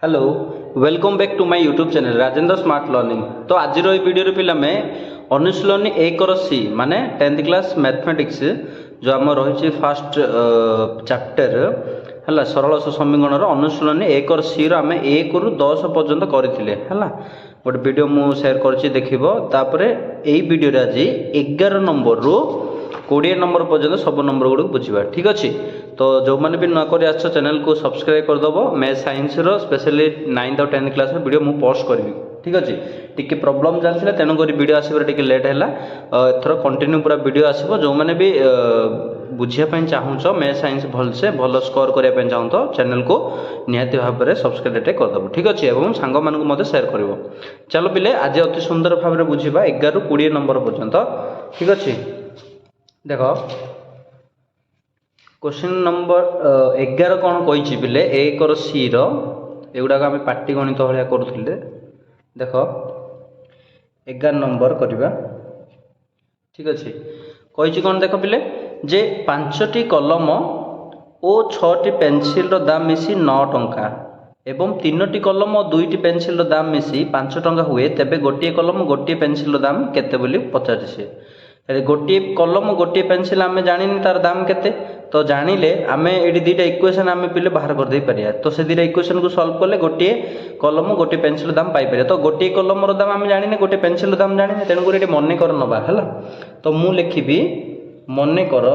Hello welcome back to my YouTube channel Rajendra smart learning. तो आज video पिला में अनुशीलनी 1 माने 10th क्लास मैथमेटिक्स जो आम रही फास्ट चैप्टर है सरल समीकरण अनुशीलनी 1 आम 1 रु 10 पर्यंत करते गोटे वीडियो मु शेयर कर देखिए यही वीडियो आज 11 नंबर रु 20 नंबर पर्यंत सब नंबर गुड़ बुझा ठीक अच्छे। तो जो मैंने भी नक चैनल को सब्सक्राइब करदेव मैथ साइंस स्पेशली 9th और 10th क्लास वीडियो मु पोस्ट करी ठीक अच्छे। टी प्रोब्लेम चलता तेणुक वीडियो आसबार लेट है एथर कंटिन्यू पूरा वीडियो आसो जो मैंने भी बुझापी चाहूँ मैथ साइंस भलसे भल स्कोर करने चाहूँ तो चैनल को निहाती भाव में सब्सक्राइब करदेव ठीक अच्छे और सांग मान सेयार कर। चलो पिले आज अति सुंदर भाव में बुझा 11 रु 20 नंबर पर्यंत ठीक अच्छे। देख क्वेश्चन नंबर 11 कौन कही पिले 1 सी एगुड़ाक आम पाटी गणित भाया करुले देख 11 नंबर करवा ठीक अच्छे। कही कौन देख पिले जे 5टी कलम और 6टी पेनसिल दाम मिसी 9 टंका एवं 3टी कलम और 2टी पेनसिल दाम मिसी 5 टंका हुए तेबे गोटे कलम गोटे पेनसिल दाम केते बोली पचारे सी गोटे कलम गोटे पेनसिल आम जानी तार दाम केते तो जानिले आम ये दुईटा इक्वेशन आम पिले बाहर कर दे पारिया। तो से दुईटा इक्वेशन को सॉल्व कले गोटे कलम गोटे पेनसिल दाम पाई पारिया। तो गोटे कलम दाम आम जानी गोटे पेनसिल दाम जानी तेणुक ये मन कर नवा है। तो मु लिखी मन कर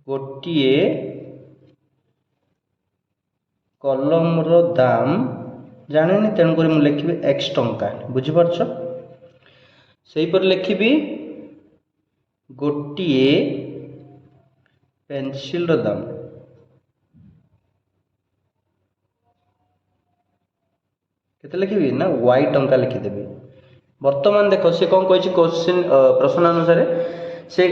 गोटे कलम दाम जानी तेणुक मुझे लिखी x टंका बुझीपार से लिखी गोटे पेनसिल दाम केते लिखी ना y टंका लिखिदेवी। बर्तमान देख सी कौन कही क्वेश्चन प्रश्न अनुसार से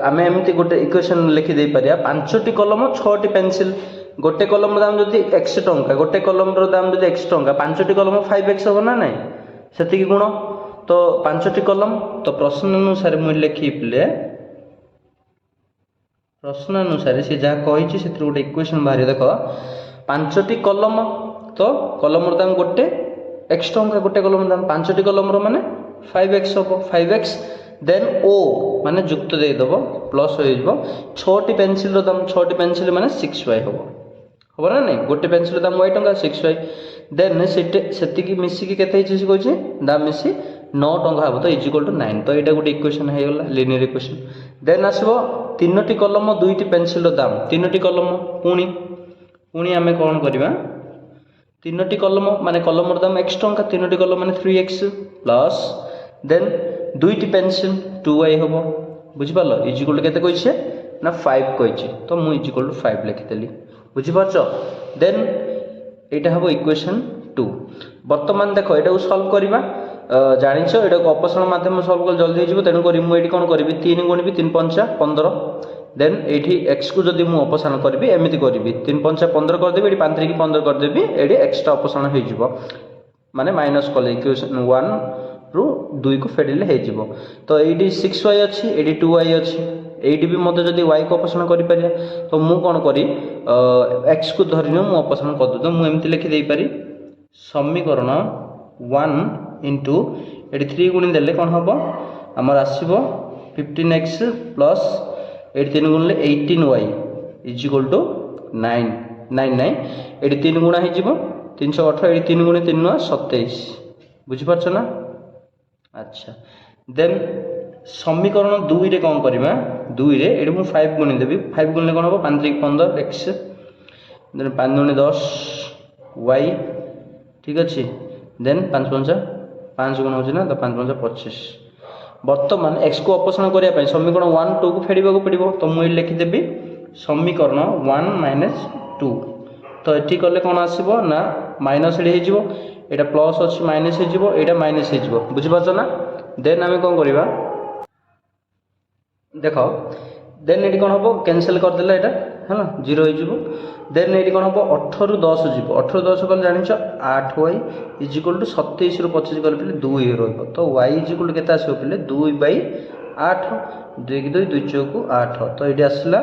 आम एमती गोटे इक्वेशन लिखिदे पारिया 5टी कलम 6टी पेनसिल गोटे कलम दाम जदि x टंका गोटे कलम दाम जदि x टंका 5टी कलम 5x हम ना नाई से गुण तो 5टी कलम तो प्रश्न अनुसार मुझे लिखी पिले प्रश्न अनुसार सी जहाँ कही से गोटे इक्वेशन बाहर देख 5टी कलम तो कलम दाम गोटे x टंका गोटे कलम दाम 5टी कलम माने 5x हम 5x देन ओ माने जुक्त देदेव प्लस हो 6टी पेनसिल दाम 6टी पेनसिल माने 6y हम ना नहीं गोटे पेनसिल दाम y टंका 6y देन से मिसिकी केते कहे दाम मिसी 9 टंका हम तो इज इक्वल टू 9। तो यहाँ गोटे इक्वेशन हो गला लिनियर इक्वेशन। देन आसो 3टी कलम 2टी पेनसिल दाम 3टी कलम पुणी पुणी आम कौन करवा 3टी कलम माने कलम दाम x टंका 3टी कलम माने 3x plus then 2टी pencil 2y हम बुझिपार इज इक्वल टू केते कही ना 5 कही तो मुझे इज इक्वल टू 5 लिखिदेली बुझिपार। देन यहाँ हम इक्वेशन 2। बर्तमान देख यहाँ सल्व करवा जानिछ यहाँ को अपसरण माध्यम सल्व कर जल्दी हो तेणुक मुझे कौन करी 3 गुणिबी 3 पंचा 15 देन ये एक्स को जदि मुझे अपसारण करी एमती करी 3 पंचा 15 करदेवी ये 5 3 15 करदेवी ये एक्सटा अपसारण हो माने माइनस कले इक्वेशन 1 रु 2 को फेडिले हो। तो ये 6y अच्छी ये 2y अच्छी ये भी मतलब जब y को अपसारण कर तो मु कौन करी एक्स को धरी मुझे अपसारण कर तो मुझे लिखिदे पारि समीकरण 1 इंटू ये 3 गुणी देले कौन हम आमर आसो 15x प्लस ये 3 गुणिले 18y इज इक्वल टू 9 ये 3 गुणा हो 318 ये 3 गुणे 3 9 27 बुझीपार ना। अच्छा देन समीकरण 2 रे कौन करवा 2 रे ये मुझे 5 गुणी देवी 5 गुणिले कौन हम 5 3 15 x देन 5 गुणे 10 y ठीक अच्छे। देन 5 5 5 गुण हो ना तो 5 5 25। बर्तमान एक्स को अपसारण करने समीकरण 1 2 को फेड़ा पड़ो तो मुझे लिखिदेवी समीकरण 1 माइनस 2 तो ये कले कौन आसो ना माइनस ये यहाँ प्लस अच्छी माइनस यहाँ माइनस हो बुझीपार ना। देन आम कौन करवा देख देन ये कौन हम कैनसल करदे यहाँ है ना 0 हो। देन ये कौन हम 18 रु 10 जीव 18 रु 10 कल जान 8y इज इक्वल टू 27 रु 25 कल पे 2 रो y इज इक्वल टू के आसो पे 2/8 2 2 2 चौक 8 तो ये आसला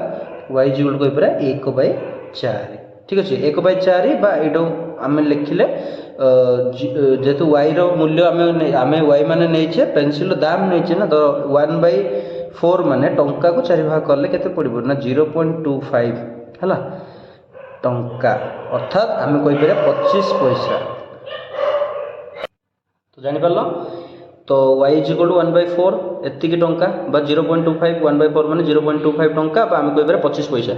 y इज इक्वल टू 1/4 ঠিক আছে 1/4 বা ଏଇଟା ଆମେ ଲେଖିଲେ ଯେହେତୁ y ର ମୂଲ୍ୟ ଆମେ y ମାନେ ନେଇଛେ ପେନସିଲର ଦାମ ନେଇଛେ ନା ତ 1/4 ମାନେ ଟଙ୍କାକୁ 4 ଭାଗ କଲେ କେତେ ପଡ଼ିବ ନା 0.25 ହେଲା ଟଙ୍କା ଅର୍ଥାৎ ଆମେ କହିପାରିବା 25 ପଇସା। ତ ଜାଣିପାରିଲ ତ y is equal to 1/4 ଏତିକି ଟଙ୍କା ବା 0.25 1/4 ମାନେ 0.25 ଟଙ୍କା ବା ଆମେ କହିପାରିବା 25 ପଇସା।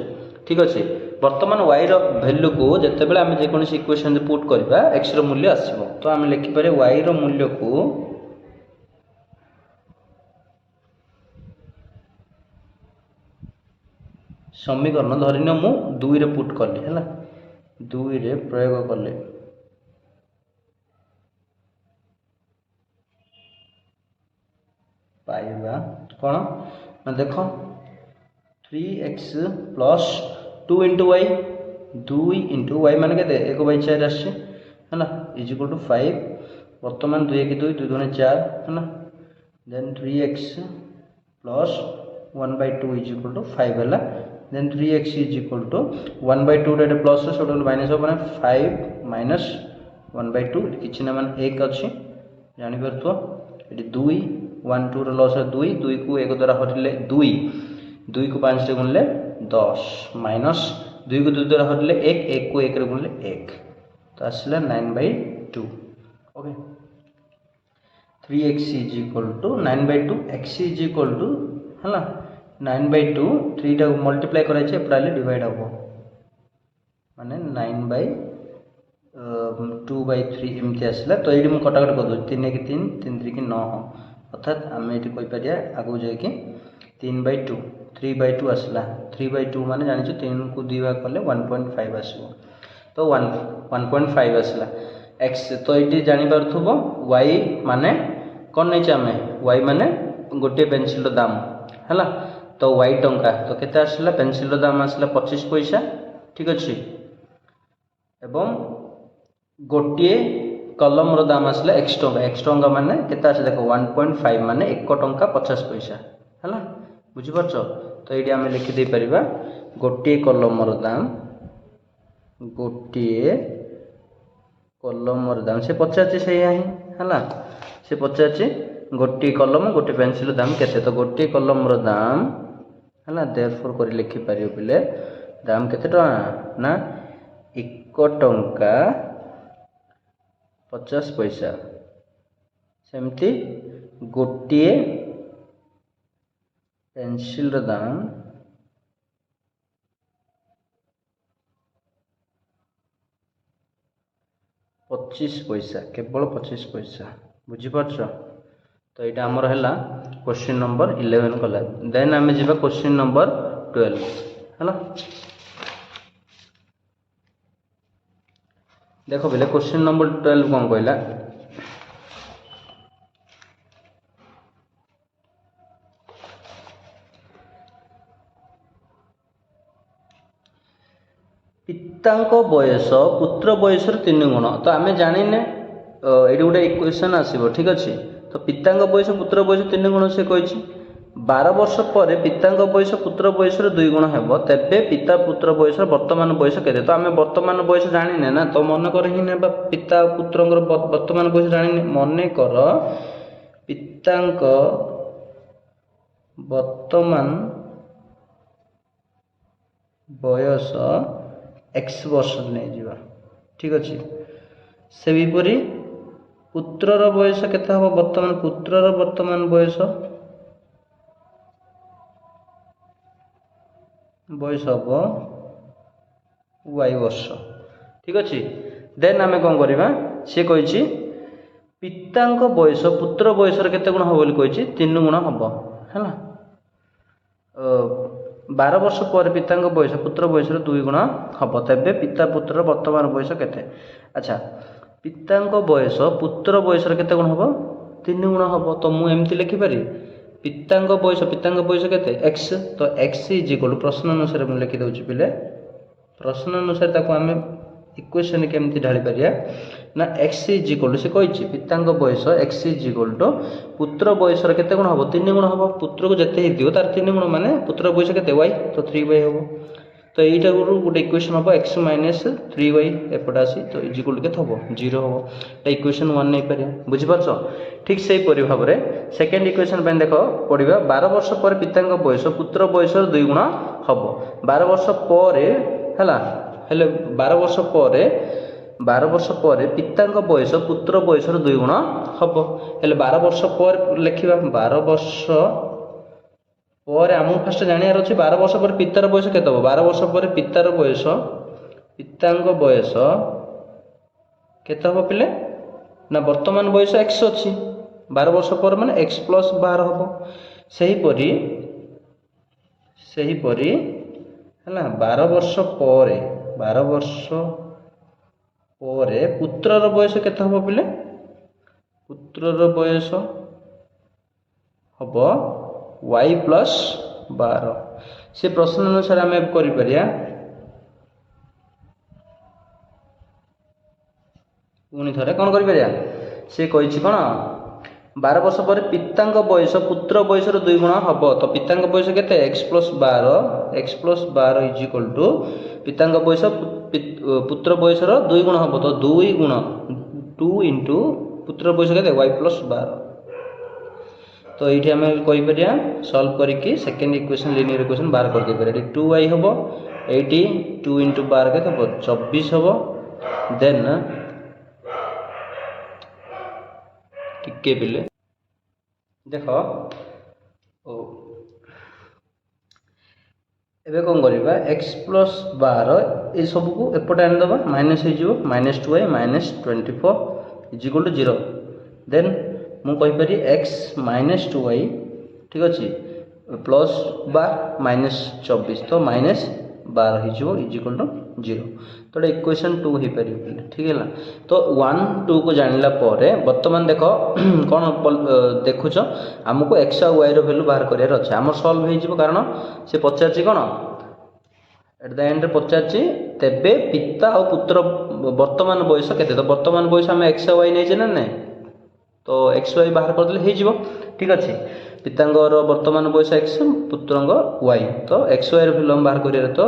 ঠিক ଅଛି ବର୍ତ୍ତମାନ y ର ଭ୍ୟାଲୁକୁ ଯେତେବେଳେ ଆମେ ଯେକୌଣସି ଇକ୍ୱେସନରେ ପୁଟ୍ କରିବା x ର ମୂଲ୍ୟ ଆସିବ ତ ଆମେ ଲେଖିପାରିବା y ର ମୂଲ୍ୟକୁ ସମୀକରଣ ଧରିନିଅ ମୁଁ 2 ରେ ପୁଟ୍ କଲି ହେଲା 2 ରେ ପ୍ରୟୋଗ କଲେ पाइबा कौन ना देख 3x plus 2 into y 2 into y मान के 1/4 आस इज इक्वल टू 5 बर्तमान 2 1 2 2 2 4 है ना then 3x plus 1/2 is equal to 5 है then 3x is equal to 1/2 रे प्लस सब माइनस हो माने 5 माइनस 1/2 किछि ना मान 1 अछि जानि परतो एटी 2 1 2 लॉस है 2 2 को 1 द्वारा हटिले 2 2 को 5 से गुणले 10 माइनस 2 को 2 द्वारा हटिले 1 1 को 1 रे गुणले 1 तो आसला 9/2 okay 3x is equal to 9/2 x is equal to हला 9/2 3 टा मल्टीप्लाई कराइ छै पडाले डिवाइड हो माने 9/2/3 एमती आसला तो एडी म कटाकट कर दो 3 1 3 3 3 की 9 अर्थात आम ये कहीपर आगू जाकि 3/2 3/2 आसला 3/2 मान जानी 3 को 2 भाग कले 1.5 आसो तो 1.5 आसला x तो ये जापर y माने कौन नहीं आम y माने गोटे पेनसिल दाम है तो y टंका तो केते आसला पेनसिल दाम आसला 25 पैसा ठीक अच्छे एवं गोटे कलम दाम आसला x टंका माने केते आसे देखो 1.5 माने 1 टंका 50 पैसा है बुझिपारछ तो ये आम लिखिदे पारिबा गोटे कलम दाम से पचार से है से पचार गोटे कलम गोटे पेनसिल दाम केते तो गोटे कलम दाम है देयरफॉर कर लिखि पारियो बिले दाम केते टका ना 1 टंका 50 पैसा सेमती गोटे पेनसिल दाम 25 पैसा केवल 25 पैसा बुझिपारछ तो यहाँ आमर है क्वेश्चन नंबर 11 कला देन आम जा क्वेश्चन नंबर 12 है देख बोले क्वेश्चन नंबर 12 कौन कहला पितांक बयस पुत्र बयस 3 गुण तो आम जाने ये गोटे इक्वेशन आसो ठीक अच्छे तो पितांक बयस पुत्र बयस 3 गुण से कही 12 वर्ष पर पितांक बयस पुत्र बयस 2 गुण हेब तेबे पिता पुत्र बयस वर्तमान बयस केते तो आम वर्तमान बयस जाने ना तो मन कर ही ना पिता पुत्र वर्तमान बयस जाने मन कर पितांक वर्तमान बयस x वर्ष नहीं जीवा ठीक अच्छे से विपरी पुत्रर बयस केते हम वर्तमान पुत्रर वर्तमान बयस बयस हम y वर्ष ठीक अच्छे देन आम कौन करवा सी कही पितांक बयस पुत्र बयस केते गुण हम बोली कही 3 गुण हम है 12 वर्ष पर पितांक बयस पुत्र बयस 2 गुण हम तेबे पिता पुत्र वर्तमान बयस केते अच्छा पितांक बयस पुत्र बयस केते गुण हम 3 गुण हम तो मु एमती लिखि पारि पितांक बयस केते x तो x इज इक्वल प्रश्न अनुसार मु लिखि दउछि पिले प्रश्न अनुसार ताको आम इक्वेशन केमती ढाली पारिया ना x इज इक्वल से कही पितांक बयस x इज इक्वल टू पुत्र बयस केते गुण हम 3 गुण हम पुत्र को जते दियो तार 3 गुण माने पुत्र बयस केते y तो 3/, तो এইটা গোটে ইকুয়েশন হব x মাইনাস 3y এপটে আসি তো ইজিকুল কেতে হব 0 হব এটা ইকুয়েশন 1 নেই পারিয়া বুঝিপারছ ঠিক সেইপরি ভাবে সেকেন্ড ইকুয়েশন পাই দেখ পড়িবা 12 বর্ষ পরে পিতাঙ্ক বয়স পুত্র বয়সর 2 গুণ হব 12 বর্ষ পরে হেলা হেলে 12 বর্ষ পরে পিতাঙ্ক বয়স পুত্র বয়সর 2 গুণ হব হেলে 12 বর্ষ পরে লেখিবা 12 বর্ষ পরে আমু ফার্স্ট জানিবার আছে 12 বর্ষ পরে পিতার বয়স কেতে হব 12 বর্ষ পরে পিতার বয়স পিতাঙ্ক বয়স কেতে হব পিলে না বর্তমান বয়স x ଅଛି 12 বর্ষ পরে মানে x প্লস 12 হব সেহিপরি হেলা 12 বর্ষ পরে পুত্রর বয়স কেতে হব পিলে পুত্রর বয়স হব y প্লস 12 সে প্রশ্ন অনুসারে আমি করি পারিয়া পুনি থরে কোন করি পারিয়া সে কইছি কোন 12 বর্ষ পরে পিতাঙ্ক বয়স পুত্র বয়সর 2 গুণ হব তো পিতাঙ্ক বয়স কেতে x plus 12 is equal to পিতাঙ্ক বয়স পুত্র বয়সর 2 গুণ হব তো 2 গুণ 2 ইনটু পুত্র বয়স কেতে y প্লস 12 তো এইটি আমি কই পারিয়া সলভ করিকি সেকেন্ড ইকুয়েশন লিনিয়ার ইকুয়েশন বাহার করে দেই পারিয়া 2y হব এইটি 2 ইনটু 12 কেতে হব 24 হব দেন টিকে পিলে দেখ এবে কোন করিবা x প্লস 12 এই সবকু এপটে আনি দেবা মাইনাস হয়ে যাব minus 2y minus 24 is equal two 0 দেন ମୁଁ କହିପାରି x ମାଇନସ୍ 2y ଠିକ୍ ଅଛି ପ୍ଲସ୍ ବା ମାଇନସ୍ 24 ତ ମାଇନସ୍ 12 ହେଇଯିବ ଇଜ୍ ଇକ୍ୱାଲ୍ ଟୁ 0 ତ ଏଇଟା ଇକ୍ୱେସନ୍ 2 ହେଇପାରିବ ପିଲେ ଠିକ୍ ହେଲା ତ 1 2 କୁ ଜାଣିଲା ପରେ ବର୍ତ୍ତମାନ ଦେଖ କ'ଣ ଦେଖୁଛ ଆମକୁ x ଆଉ y ର ଭ୍ୟାଲୁ ବାହାର କରିବାର ଅଛି ଆମର ସଲ୍ଭ ହେଇଯିବ କାରଣ ସେ ପଚାରିଛି କ'ଣ एट द एंड पचार तेबे पिता और पुत्र वर्तमान बयस केते तो वर्तमान बयस आम एक्स वाई नहीं ना ना तो एक्स वाई बाहर करदे हो ठीक अच्छे पितांगर वर्तमान बयस एक्स पुत्रंग वाई तो एक्स वाई भैल्यू बाहर करिया तो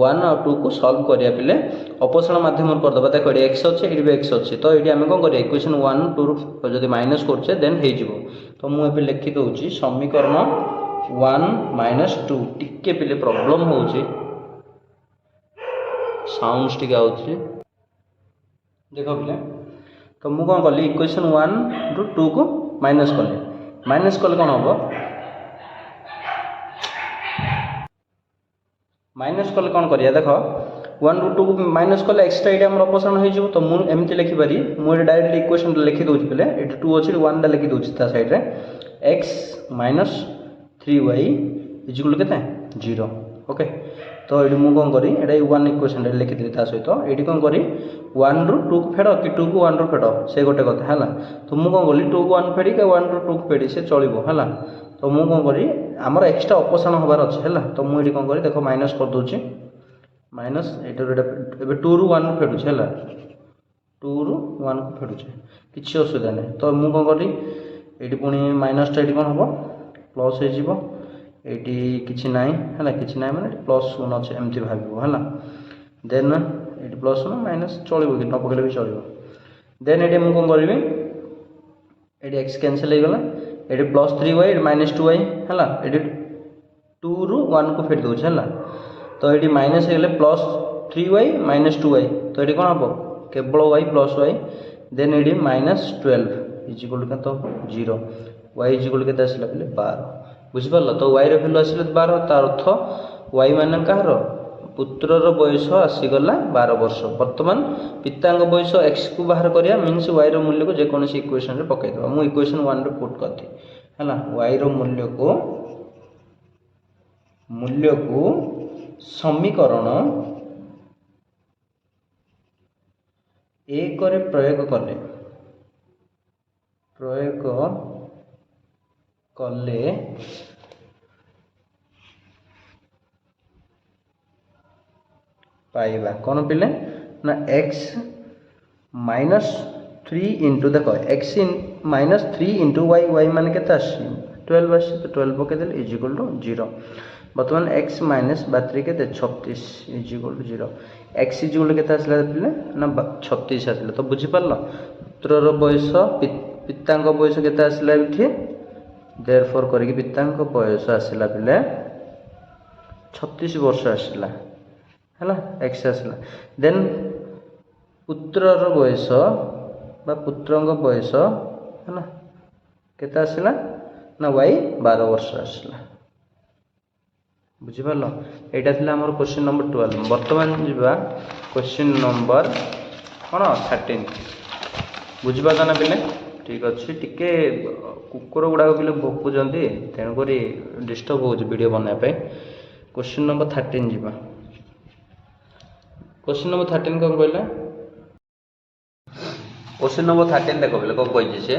1 और 2 को सॉल्व करिया पिले अपसरण माध्यम करदे देखो ये एक्स अच्छे ये एक्स अच्छे तो ये आम कौन करिया इक्वेशन 1 2 जब माइनस करछे देन हो तो मुझे लिखि दूसरी समीकरण 1 - 2 टिके पिले प्रॉब्लम होउची साउंड्स टिके आउची देखो पिले तो मु कौन कली इक्वेशन 1 ରୁ 2 को माइनस कले कौन हम माइनस कले कौन करिया देखो 1 ରୁ 2 को माइनस कले एक्स्ट्रा ये आम अपसरण हो तो मुझे एमती लिखिपारी मुझे डायरेक्ट इक्वेशन लिखि दूसरी पिले ये 2 अच्छे 1 टा लिखि दूसरी ता साइड रे x - 3y इज इक्वल केते 0 ओके तो ये मुझे कौन करी ये 1 इक्वेशन लिखी ता सहित ये कौन करी 1 ରୁ 2 को फेड़ कि 2 को 1 ରୁ फेड़ से गोटे कथा है तो मुझे कौन कली 2 को 1 फेड़ी 1 ରୁ 2 को फेड़ी से चलो है तो मुझे कौन करी आमर एक्सट्रा अपसरण हबार अच्छे है तो मुझे कौन करी देख माइनस कर दूसरी माइनस ये 2 ରୁ 1 फेड़ुचे है 2 ରୁ 1 को फेड़ुचे किसी असुविधा नहीं तो मुझे कौन करी ये पुणी माइनसटा ये कौन हम प्लस हो एटी किछि नाई है किछि नाई माने प्लस 1 अच्छे एमती भाव है देन ये प्लस 1 माइनस चलो कि न पकड़े भी चलो देन ये मुझे कौन करी ये एक्स कैनसल हो गला ये प्लस 3y माइनस 2y है ये 2 ରୁ 1 को फेट दूचे है तो ये माइनस हो गले प्लस 3y माइनस 2y तो ये कौन हम केवल y प्लस y देन ये माइनस 12 इज इक्वल टू तो 0 y इज इक्वल के आसला 12 बुझिपार तो y रो भैल्यू आसले 12 तार अर्थ y मान कहार पुत्रर बयस आसीगला 12 वर्ष वर्तमान पिता बयस x को बाहर करिया मीन्स y रो मूल्य को जेकोसी इक्वेशन रे पकई दबा मु इक्वेशन 1 रे पुट करती हैला y रो मूल्य को समीकरण 1 रे प्रयोग कले पाइबा कौन पिले ना x -3 इंटू देखो x -3 इंटू y मान के 12 आसी तो 12 पकईदे इज इक्वल टू 0 बर्तमान एक्स माइनस 3 के 36 is equal to 0 x is equal के आसला ना 36 आसला तो बुझी पारल पुत्रर बयस पितांक बयस के आसला ये देयरफॉर करके पितांक बयस आसला पिले 36 वर्ष आसला है एक्स आसला देन पुत्रर बयस बा पुत्रंक बयस है केते आसला ना वाई 12 वर्ष आसला बुझिपारल एटा थिला हमर क्वेश्चन नंबर 12 वर्तमान जीवा क्वेश्चन नंबर कोन 13 बुझिपारल ना पिले ठीक अच्छे टिके कुकुर गुड़ाक पिले भोकुंट तेणुक डिस्टर्ब हो वीडियो बनाया क्वेश्चन नंबर 13 जीवा क्वेश्चन नंबर 13 कौन कहला क्वेश्चन नंबर 13 देख बोले कौन कही सी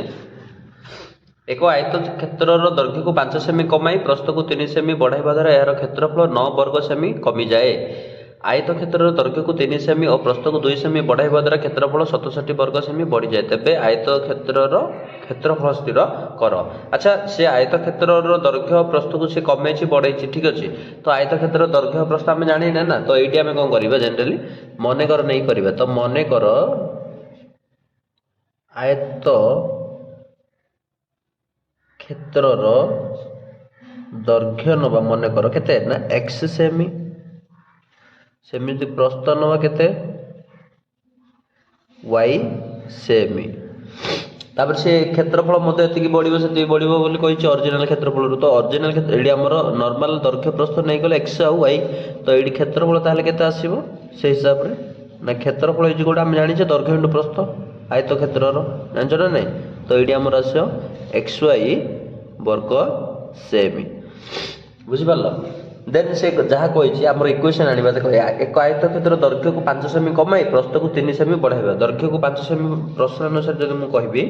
एक आयत क्षेत्र दैर्घ्य को 5 सेमी कमाई प्रस्थ को 3 सेमी बढ़ाइबा द्वारा यार क्षेत्रफल 9 वर्ग सेमी कमी जाए आयत क्षेत्र दैर्घ्य को 3 सेमी और प्रस्थ को 2 सेमी बढ़ाइबा द्वारा क्षेत्रफल 67 वर्ग सेमी बढ़ी जाए तेबे आयत क्षेत्र क्षेत्रफल स्थिर कर अच्छा से आयत क्षेत्र दैर्घ्य प्रस्थ को से कमे बढ़े ठीक अच्छे तो आयत क्षेत्र दैर्घ्य प्रस्थ आम जानी ना तो ये आम कौन करवा जनरली मन कर नहीं करवा तो मन कर आयत क्षेत्र दैर्घ्य नवा मन कर केते ना एक्स सेमी सेमी प्रस्थ नवा केते वाई सेमी तापर से क्षेत्रफल मते एतिकी बढ़िबो सेति बढ़िबो बोली कहिछि ओरिजिनल क्षेत्रफल तो ओरिजिनल क्षेत्र एडी हमर नॉर्मल दैर्घ्य प्रस्थ नै गले x आ y तो एडी क्षेत्रफल ताले केते आसीबो से हिसाब रे ना क्षेत्रफल इज गोटा हम जानि छे दैर्घ्य इनटू प्रस्थ आयत क्षेत्रर जानछ ना नै तो एडी हमर आसियो xy वर्ग सेमी बुझि पारल देन से जहाँ कही आम इक्वेशन आने देखो एक आयत क्षेत्र दैर्घ्य को 5 सेमी कमाई प्रस्थ को 3 सेमी बढ़ाइबा दैर्घ्य को 5 सेमी प्रश्न अनुसार जब मुझे कहबी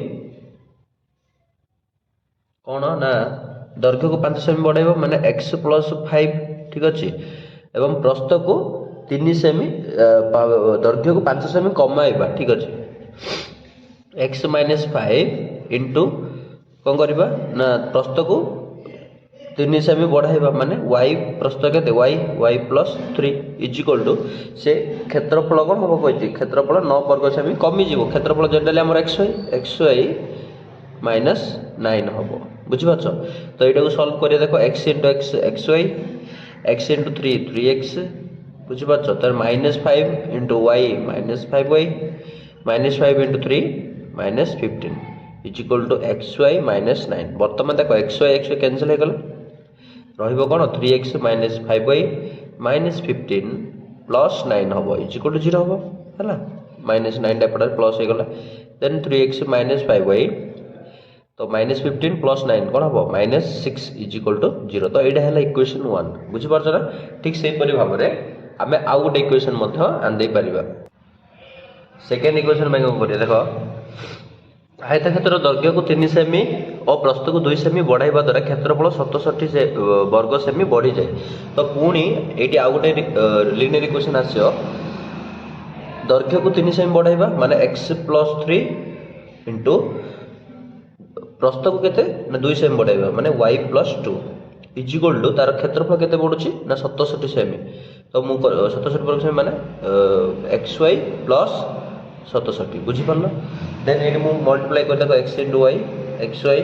कौन ना दैर्घ्य को 5 सेमी बढ़ाइबा माने x + 5 ठीक अच्छे एवं प्रस्थ को 3 सेमी दैर्घ्य को 5 सेमी कमाइबा ठीक अच्छे x - 5 इंटू कौन करवा ना प्रस्थ को 3 सेमी बढ़ाइबा माने y प्रस्थ के y + 3 इज इक्वल टू से क्षेत्रफल कौन हम कही क्षेत्रफल 9 वर्ग सेमी कमी जीवो क्षेत्रफल जनरली हमर xy -9 हम बुझिपाछ तो एटा को सॉल्व करिया देखो x * xy x * 3 3x बुझिपाछ तर -5 * y -5y -5 * 3 -15 is equal to xy -9 वर्तमान देखो xy कैंसिल हो गला रहिबो कोन 3x - 5y -15 + 9 हबो इज इक्वल टू 0 हबो हला -9 टा पडा प्लस हो गला देन 3x - 5y तो -15 + 9 कोन हबो -6 इज इक्वल टू 0 तो एडा हला इक्वेशन 1 बुझि परछ ना ठीक सेही परि भाव रे हमें आउ गोटे इक्वेशन मध्य आन दे परिबा सेकंड इक्वेशन में कोन करिया देखो आयत क्षेत्र दैर्घ्य को 3 सेमी और प्रस्थ को 2 सेमी बढ़ाइबा द्वारा क्षेत्रफल 67 वर्ग सेमी बढ़ी जाए तो पुणी ये आउ गोटे लिनियर इक्वेशन आसियो दैर्घ्य को 3 सेमी बढ़ाइबा माने x + 3 इंटू प्रस्थ को केते ना 2 सेमी बढ़ाइबा माने y + 2 इज इक्वल टू तार क्षेत्रफल केते बढ़ुची ना 67 सेमी तो मु 67 वर्ग सेमी माने xy + 67 बुझी पारलो देन ये मु मल्टीप्लाई कर देखो x * y xy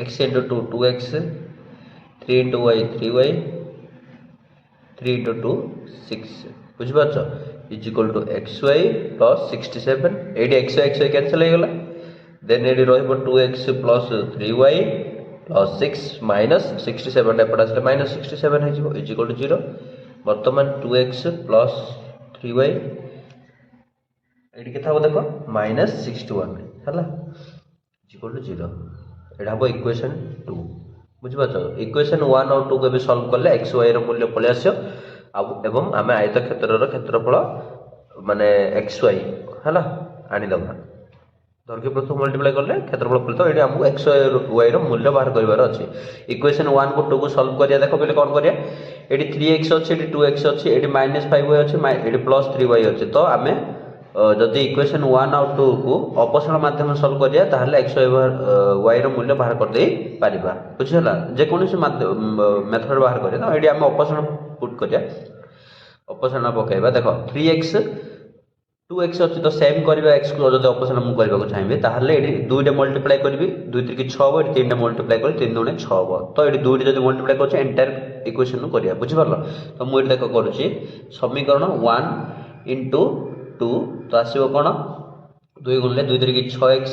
x * 2 2x 3 * y 3y 3 * 2 6 बुझि पाछो इज इक्वल टू xy + 67 एडी xy कैंसिल हो गला देन एडी रहइबो 2x + 3y + 6 - 67 एपटा से -67 है जिवो इज इक्वल टू 0 वर्तमान 2x + 3y एडी केथा हो देखो -61 हला इक्वल टू 0 एडा हो इक्वेशन 2 बुझि पाछो इक्वेशन 1 और 2 को भी सॉल्व करले xy रो मूल्य पले आसो एवं आमे आयत क्षेत्र रो क्षेत्रफल माने xy हला आनी दबा दैर्घ्य प्रस्थ मल्टीप्लाई करले क्षेत्रफल पले तो एडी हमहु xy रो मूल्य बाहर करिवार अछि इक्वेशन 1 को 2 को सॉल्व करिया देखो पहिले कोन करिया एडी 3x अछि एडी 2x अछि एडी -5y अछि एडी +3y अछि तो आमे जदि इक्वेशन 1 और 2 को अपसरण माध्यम सॉल्व करिया ताहले x y रो मूल्य बाहर कर देई परिबा बुझिला जे कोनोसी मेथड बाहर करिया तो एडी हम अपसरण पुट करिया अपसरण पकाइबा देखो 3x 2x अछि तो सेम करबा x को जदि अपसरण मु करबा को चाहिबे ताहले एडी 2 टे मल्टीप्लाई करबी 2 3 की 6 एडी 3 टे मल्टीप्लाई कर 3 दुने 6 हो तो एडी 2 टे जदि मल्टीप्लाई करछ एंटायर इक्वेशन नु करिया बुझि परलो तो मु एडी देखो करूची समीकरण 1 into 2 तो आसीबो कोन 2 गुणले 2 3 की 6x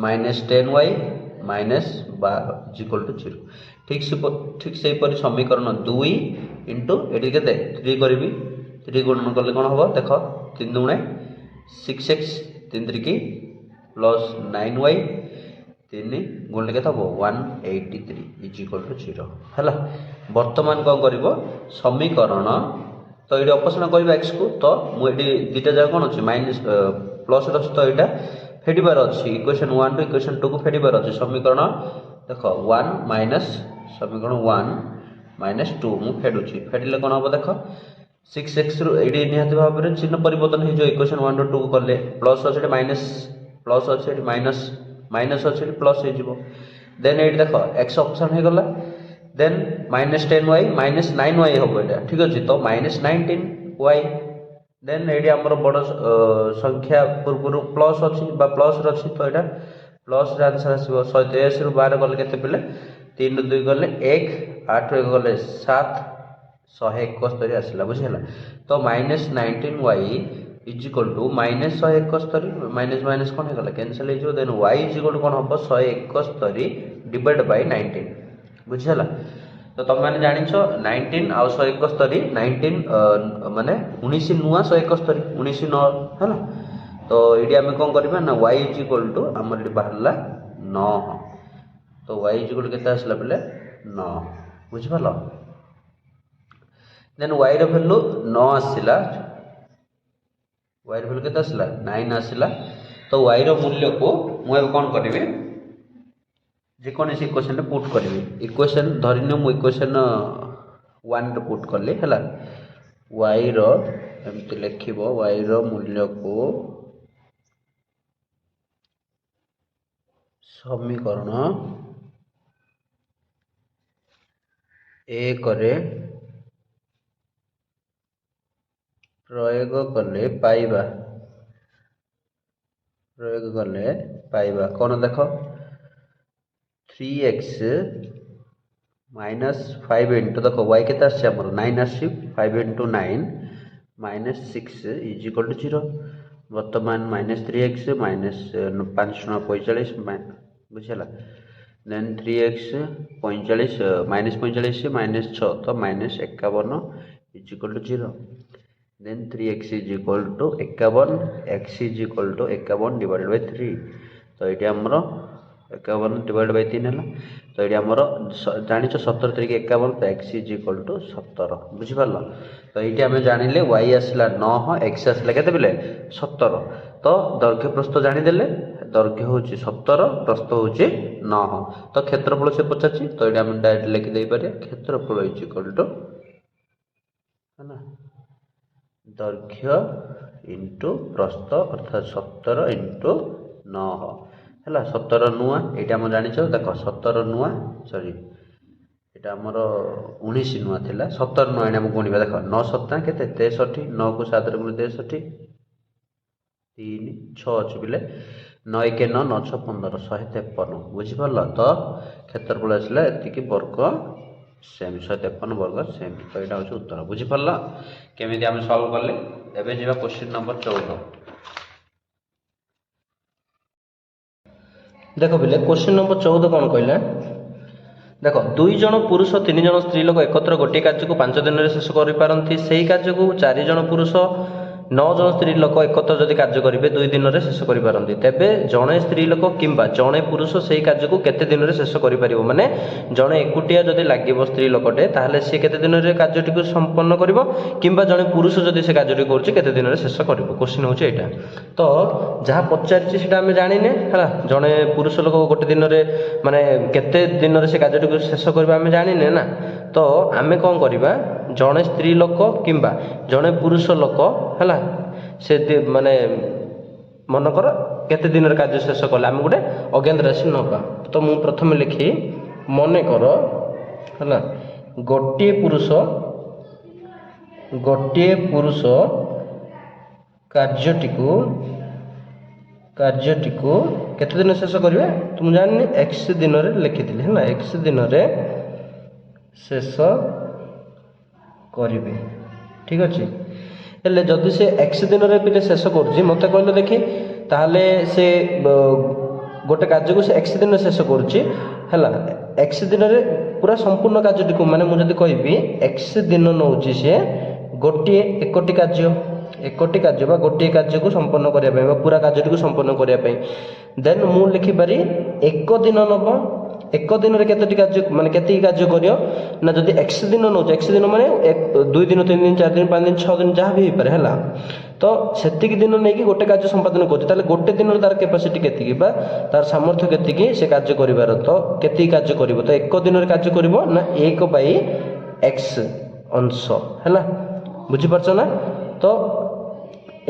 minus 10y minus 12 is equal to 0 ठीक से पर समीकरण 2 into एडी केते 3 करबी 3 गुणन करले कोन होबो देखो 3 दुणे 6x 3 3 की plus 9y 3 गुणले केते होबो 183 is equal to 0 हला वर्तमान कोन करबो समीकरण तो ये अपसरण करबा x को तो मु एडी दुटा जगह कोन अछि माइनस प्लस रछ तो एटा फेडिबार अछि इक्वेशन 1 टू इक्वेशन 2 को फेडिबार अछि समीकरण देखो 1 माइनस समीकरण 1 माइनस 2 मु फेडुछि फेडिले कोन होबो देखो 6x रु एडी निहाती भाबरे चिन्ह परिवर्तन हे जो इक्वेशन 1 टू 2 को करले प्लस अछि माइनस प्लस अछि माइनस माइनस अछि प्लस हे जिवो देन एडी देखो x ऑप्शन हे गला then minus 10y minus 9y होबो एटा ठीक अछि तो माइनस 19y देन एडी हमर बड़ संख्या पूर्व प्लस अछि बा प्लस रछि तो एटा प्लस रे आंसर आसीबो 183 रु 12 गले केते पेले 3 रु 2 गले 1 8 रु 1 गले 7 171 आसीला बुझिला तो minus 19y is equal to minus 171 minus minus कोन हे गला कैंसिल हे जो then y is equal to कोन होबो 171 डिवाइड बाय 19 बुझिला तो तुम मैंने जानी 19 आउ 171 19 माने 19 नुआ 171 19 9 हैला तो एडी हम कोन करबा ना y इज इक्वल टू हमर एडी बाहरला 9 तो y इज इक्वल केते आसला बेले 9 बुझि पालो देन y रो वैल्यू 9 आसिला y रो वैल्यू केते आसिला 9 आसिला तो y रो मूल्य को मु अब कोन करबी जे कोन इस इक्वेशन रे पुट करबी इक्वेशन धरिनो मु इक्वेशन 1 रे पुट करले हला y रो एमति लिखिबो y रो मूल्य को समीकरण 1 रे प्रयोग करले पाइबा कोन देखो 3x माइनस 5 इंटू देखो y केता आछे हमर 9 आछी 5 into 9 minus 6 is equal to 0 वर्तमान माइनस 3x माइनस 5 45 बुझला देन 3x 45 माइनस 45 माइनस 6 तो minus 51 is equal to 0 then 3x is equal to 51 x is equal to 51 divided by 3 तो eighty हमर 51 डिवाइड बाय 3 हला तो एटी हमर जानिछ 17 3 के 51 तो x इज इक्वल टू 17 बुझि परला तो एटी हम जानिले y आसला 9 x आसला केते बेले 17 तो दैर्घ्य प्रस्थ जानि देले दैर्घ्य होची 17 प्रस्थ होची 9 तो क्षेत्रफल से पचाची तो एटी हम डायरेक्ट लिखि देई पारे क्षेत्रफल इज इक्वल टू है ना दैर्घ्य इनटू प्रस्थ अर्थात 17 इनटू 9 हैला 17 नुआ एटा हम जानि छ देखो 17 नुआ सॉरी एटा हमर 19 नुआ थिला 17 नुआ हम गुणिबा देखो 9 7 केते 63 9 को 7 रे गुणि 63 3 6 अछि बिले 9 1 9 9 6 15 153 बुझि परला तो क्षेत्रफल आसला एति की वर्ग सेम 153 वर्ग सेम तो एटा होछ उत्तर बुझि परला केमिति हम सॉल्व करले एबे जेबा क्वेश्चन नंबर 14 देखो बिले क्वेश्चन नंबर 14 कौन कहला देखो 2 जन पुरुष 3 जन स्त्री लोक एकत्र गोटे कार्य को 5 दिन रे शेष करि पारंती सेही कार्य को 4 जन पुरुष 9 जन स्त्री लोक एकत्र जदि कार्य करिवे 2 दिन रे शेष करि पारंती तेबे जणे स्त्री लोक किंबा जणे पुरुष सेही कार्य को केते दिन रे शेष करि परिबो माने जणे एकुटिया जदि लागिबो स्त्री लोकटे ताहले से केते दिन रे कार्यटी को संपन्न करिवो किंबा जणे पुरुष जदि से कार्यटी करछि केते दिन रे शेष करिवो क्वेश्चन होछि एटा तो जहा पचारछि सेटा हम जानिने हला जणे पुरुष लोक गोटे दिन रे माने केते दिन रे से कार्यटी को शेष करबा हम जानिने ना तो आमे कोन करिबा जणे स्त्री लोक किंबा जणे पुरुष लोक हला ସେ ମାନେ ମନେକର କେତେ ଦିନରେ କାର୍ଯ୍ୟ ଶେଷ କଲେ ଆମେ ଗୋଟେ ଅଜ୍ଞାତ ରାଶି ନେବା। ତ ମୁଁ ପ୍ରଥମେ ଲେଖି ମନେକର ହେଲା ଗୋଟିଏ ପୁରୁଷ କାର୍ଯ୍ୟଟିକୁ କେତେ ଦିନ ଶେଷ କରିବେ ତ ମୁଁ ଜାଣିନି x ଦିନରେ ଲେଖିଥିଲି ହେଲା x ଦିନରେ ଶେଷ କରିବେ ଠିକ୍ ଅଛି। ହେଲେ ଯଦି ସେ x ଦିନରେ ପିଲେ ଶେଷ କରୁଛି ମୋତେ କହିଲେ ଦେଖି ତାହେଲେ ସେ ଗୋଟେ କାର୍ଯ୍ୟକୁ ସେ x ଦିନରେ ଶେଷ କରୁଛି ହେଲା x ଦିନରେ ପୁରା ସମ୍ପୂର୍ଣ୍ଣ କାର୍ଯ୍ୟଟିକୁ ମାନେ ମୁଁ ଯଦି କହିବି x ଦିନ ନେଉଛି ସେ ଏକଟି କାର୍ଯ୍ୟ ବା ଗୋଟିଏ କାର୍ଯ୍ୟକୁ ସମ୍ପନ୍ନ କରିବା ପାଇଁ ବା ପୁରା କାର୍ଯ୍ୟଟିକୁ ସମ୍ପନ୍ନ କରିବା ପାଇଁ ଦେନ୍ ମୁଁ ଲେଖିପାରି ଏକ ଦିନ ନେବ। ଏକ ଦିନରେ କେତୋଟି କାର୍ଯ୍ୟ ମାନେ କେତିକି କାର୍ଯ୍ୟ କରିବ ନା ଯଦି x ଦିନ ନେଉଛି x ଦିନ ମାନେ 2 ଦିନ 3 ଦିନ 4 ଦିନ 5 ଦିନ 6 ଦିନ ଯାହା ବି ହେଇପାରେ ହେଲା ତ ସେତିକି ଦିନ ନେଇକି ଗୋଟେ କାର୍ଯ୍ୟ ସମ୍ପାଦନ କରୁଛି ତାହେଲେ ଗୋଟେ ଦିନରେ ତାର କାପାସିଟି କେତିକି ବା ତାର ସାମର୍ଥ୍ୟ କେତିକି ସେ କାର୍ଯ୍ୟ କରିବାର ତ କେତିକି କାର୍ଯ୍ୟ କରିବ ତ ଏକ ଦିନରେ କାର୍ଯ୍ୟ କରିବ ନା 1/x ଅଂଶ ହେଲା ବୁଝିପାରୁଛ ନା। ତ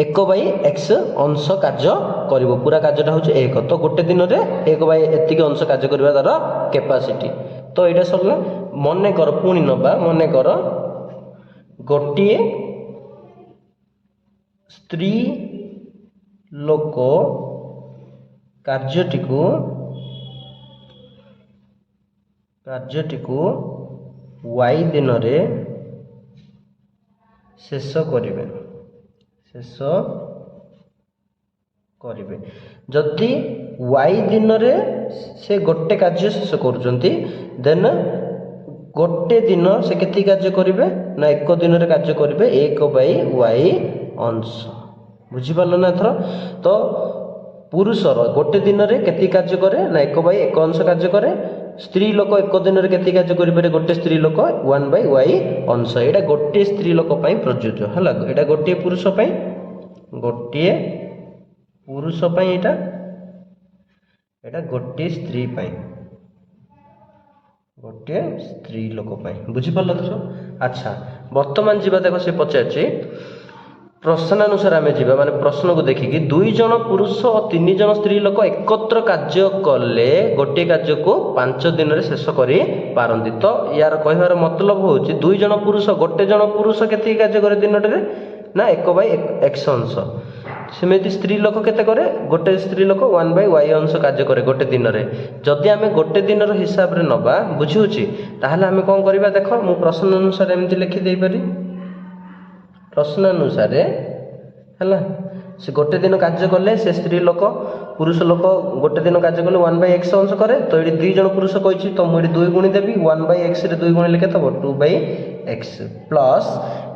1/x ଅଂଶ କାର୍ଯ୍ୟ କରିବ ପୁରା କାର୍ଯ୍ୟଟା ହେଉଛି 1 ତ ଗୋଟେ ଦିନରେ 1 ଏତିକି ଅଂଶ କାର୍ଯ୍ୟ କରିବା ତାର କାପାସିଟି। ତ ଏଇଟା ସରିଲା। ମନେକର ପୁଣି ନେବା ମନେକର ଗୋଟିଏ ସ୍ତ୍ରୀ ଲୋକ କାର୍ଯ୍ୟଟିକୁ y ଦିନରେ ଶେଷ କରିବେ ଯଦି y ଦିନରେ ସେ ଗୋଟେ କାର୍ଯ୍ୟ ଶେଷ କରୁଛନ୍ତି ଦେନ୍ ଗୋଟେ ଦିନ ସେ କେତିକି କାର୍ଯ୍ୟ କରିବେ ନା ଏକ ଦିନରେ କାର୍ଯ୍ୟ କରିବେ 1/y ଅଂଶ ବୁଝିପାରିଲ ନା ଏଥର। ତ ପୁରୁଷର ଗୋଟେ ଦିନରେ କେତିକି କାର୍ଯ୍ୟ କରେ ନା 1/1 ଅଂଶ କାର୍ଯ୍ୟ କରେ। ସ୍ତ୍ରୀ ଲୋକ ଏକ ଦିନରେ କେତିକି କାର୍ଯ୍ୟ କରିପାରେ ଗୋଟେ ସ୍ତ୍ରୀ ଲୋକ 1/y ଅଂଶ। ଏଇଟା ଗୋଟିଏ ସ୍ତ୍ରୀ ଲୋକ ପାଇଁ ପ୍ରଯୁଜ୍ୟ ହେଲା ଏଇଟା ଗୋଟିଏ ପୁରୁଷ ପାଇଁ ଏଇଟା ଗୋଟିଏ ସ୍ତ୍ରୀ ପାଇଁ ଗୋଟିଏ ସ୍ତ୍ରୀ ଲୋକ ପାଇଁ ବୁଝିପାରିଲ ତ। ଆଚ୍ଛା ବର୍ତ୍ତମାନ ଯିବା ଦେଖ ସେ ପଚାରିଛି ପ୍ରଶ୍ନାନୁସାରେ ଆମେ ଯିବା ମାନେ ପ୍ରଶ୍ନକୁ ଦେଖିକି 2 ଜଣ ପୁରୁଷ ଓ 3 ଜଣ ସ୍ତ୍ରୀ ଲୋକ ଏକତ୍ର କାର୍ଯ୍ୟ କଲେ ଗୋଟିଏ କାର୍ଯ୍ୟକୁ 5 ଦିନରେ ଶେଷ କରିପାରନ୍ତି। ତ ୟାର କହିବାର ମତଲବ ହେଉଛି 2 ଜଣ ପୁରୁଷ ଗୋଟେ ଜଣ ପୁରୁଷ କେତିକି କାର୍ଯ୍ୟ କରେ ଦିନଟାରେ ନା 1/x ଅଂଶ। ସେମିତି ସ୍ତ୍ରୀ ଲୋକ କେତେ କରେ ଗୋଟେ ସ୍ତ୍ରୀ ଲୋକ 1/y ଅଂଶ କାର୍ଯ୍ୟ କରେ ଗୋଟେ ଦିନରେ। ଯଦି ଆମେ ଗୋଟେ ଦିନର ହିସାବରେ ନେବା ବୁଝିହେଉଛି ତାହେଲେ ଆମେ କ'ଣ କରିବା ଦେଖ ମୁଁ ପ୍ରଶ୍ନ ଅନୁସାରେ ଏମିତି ଲେଖିଦେଇପାରି ପ୍ରଶ୍ନାନୁସାରେ ହେଲା ସେ ଗୋଟେ ଦିନ କାର୍ଯ୍ୟ କଲେ ସେ ସ୍ତ୍ରୀ ଲୋକ ପୁରୁଷ ଲୋକ ଗୋଟେ ଦିନ କାର୍ଯ୍ୟ କଲେ 1/x ଅଂଶ କରେ ତ ଏଠି 2 ଜଣ ପୁରୁଷ କହିଛି ତ ମୁଁ ଏଠି 2 ଗୁଣି ଦେବି 1/x ରେ 2 ଗୁଣିଲେ କେତେ ହେବ 2/x ପ୍ଲସ୍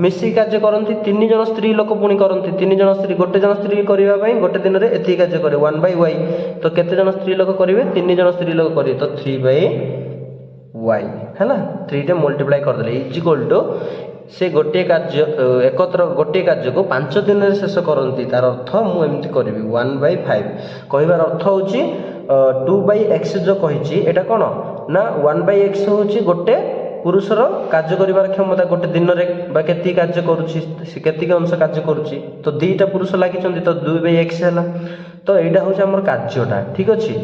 ମିଶିକି କାର୍ଯ୍ୟ କରନ୍ତି 3 ଜଣ ସ୍ତ୍ରୀ ଲୋକ ପୁଣି କରନ୍ତି 3 ଜଣ ସ୍ତ୍ରୀ ଗୋଟେ ଜଣ ସ୍ତ୍ରୀ କରିବା ପାଇଁ ଗୋଟେ ଦିନରେ ଏତିକି କାର୍ଯ୍ୟ କରେ 1/y ତ କେତେ ଜଣ ସ୍ତ୍ରୀ ଲୋକ କରିବେ 3 ଜଣ ସ୍ତ୍ରୀ ଲୋକ କରିବେ ତ 3/y ହେଲା 3 ଟେ ମଲ୍ଟିପ୍ଲାଏ କରିଦେଲେ ଇଜିକାଲ୍ ଟୁ ସେ ଗୋଟିଏ କାର୍ଯ୍ୟକୁ 5 ଦିନରେ ଶେଷ କରନ୍ତି। ତାର ଅର୍ଥ ମୁଁ ଏମିତି କରିବି 1/5 କହିବାର ଅର୍ଥ ହେଉଛି 2/x ଯେଉଁ କହିଛି ଏଇଟା କ'ଣ ନା 1/x ହେଉଛି ଗୋଟେ ପୁରୁଷର କାର୍ଯ୍ୟ କରିବାର କ୍ଷମତା ଗୋଟେ ଦିନରେ ବା କେତିକି କାର୍ଯ୍ୟ କରୁଛି ସେ କେତିକି ଅଂଶ କାର୍ଯ୍ୟ କରୁଛି ତ 2ଟା ପୁରୁଷ ଲାଗିଛନ୍ତି ତ 2/x ହେଲା। ତ ଏଇଟା ହେଉଛି ଆମର କାର୍ଯ୍ୟଟା ଠିକ୍ ଅଛି।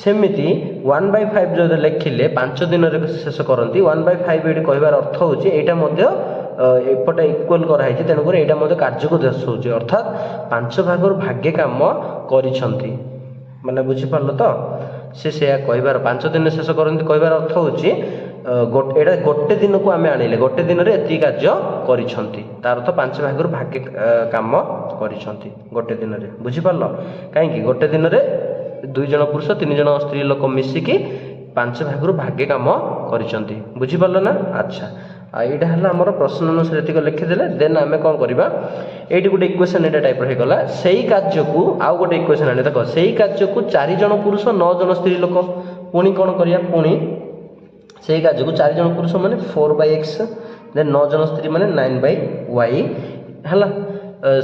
ସେମିତି 1/5 ଯଦି ଲେଖିଲେ 5 ଦିନରେ ଶେଷ କରନ୍ତି 1/5 ଏଇଠି କହିବାର ଅର୍ଥ ହେଉଛି ଏଇଟା ମଧ୍ୟ ଏପଟେ ଇକ୍ୱାଲ୍ କରାହେଇଛି ତେଣୁକରି ଏଇଟା ମଧ୍ୟ କାର୍ଯ୍ୟକୁ ଦର୍ଶାଉଛି ଅର୍ଥାତ୍ 5 ଭାଗରୁ ଭାଗେ କାମ କରିଛନ୍ତି ମାନେ ବୁଝିପାରିଲ ତ। ସେ ସେୟା କହିବାର 5 ଦିନରେ ଶେଷ କରନ୍ତି କହିବାର ଅର୍ଥ ହେଉଛି ଏଇଟା ଗୋଟେ ଦିନକୁ ଆମେ ଆଣିଲେ ଗୋଟେ ଦିନରେ ଏତିକି କାର୍ଯ୍ୟ କରିଛନ୍ତି ତାର ଅର୍ଥ 5 ଭାଗରୁ ଭାଗେ କାମ କରିଛନ୍ତି ଗୋଟେ ଦିନରେ ବୁଝିପାରିଲ। କାହିଁକି ଗୋଟେ ଦିନରେ 2 ଜଣ ପୁରୁଷ 3 ଜଣ ସ୍ତ୍ରୀ ଲୋକ ମିଶିକି 5 ଭାଗରୁ ଭାଗେ କାମ କରିଛନ୍ତି ବୁଝିପାରିଲ ନା। ଆଚ୍ଛା ଏଇଟା ହେଲା ଆମର ପ୍ରଶ୍ନ ଅନୁସାରେ ଏତିକି ଲେଖିଦେଲେ ଦେନ୍ ଆମେ କ'ଣ କରିବା ଏଇଠି ଗୋଟେ ଇକ୍ୱେସନ୍ ଏଇଟା ଟାଇପ୍ର ହେଇଗଲା ସେଇ କାର୍ଯ୍ୟକୁ ଆଉ ଗୋଟେ ଇକ୍ୱେସନ୍ ଆଣିବା ଦେଖ ସେଇ କାର୍ଯ୍ୟକୁ 4 ଜଣ ପୁରୁଷ 9 ଜଣ ସ୍ତ୍ରୀ ଲୋକ ପୁଣି କ'ଣ କରିବା ପୁଣି ସେଇ କାର୍ଯ୍ୟକୁ 4 ଜଣ ପୁରୁଷ ମାନେ 4/x ଦେନ୍ 9 ଜଣ ସ୍ତ୍ରୀ ମାନେ 9/y ହେଲା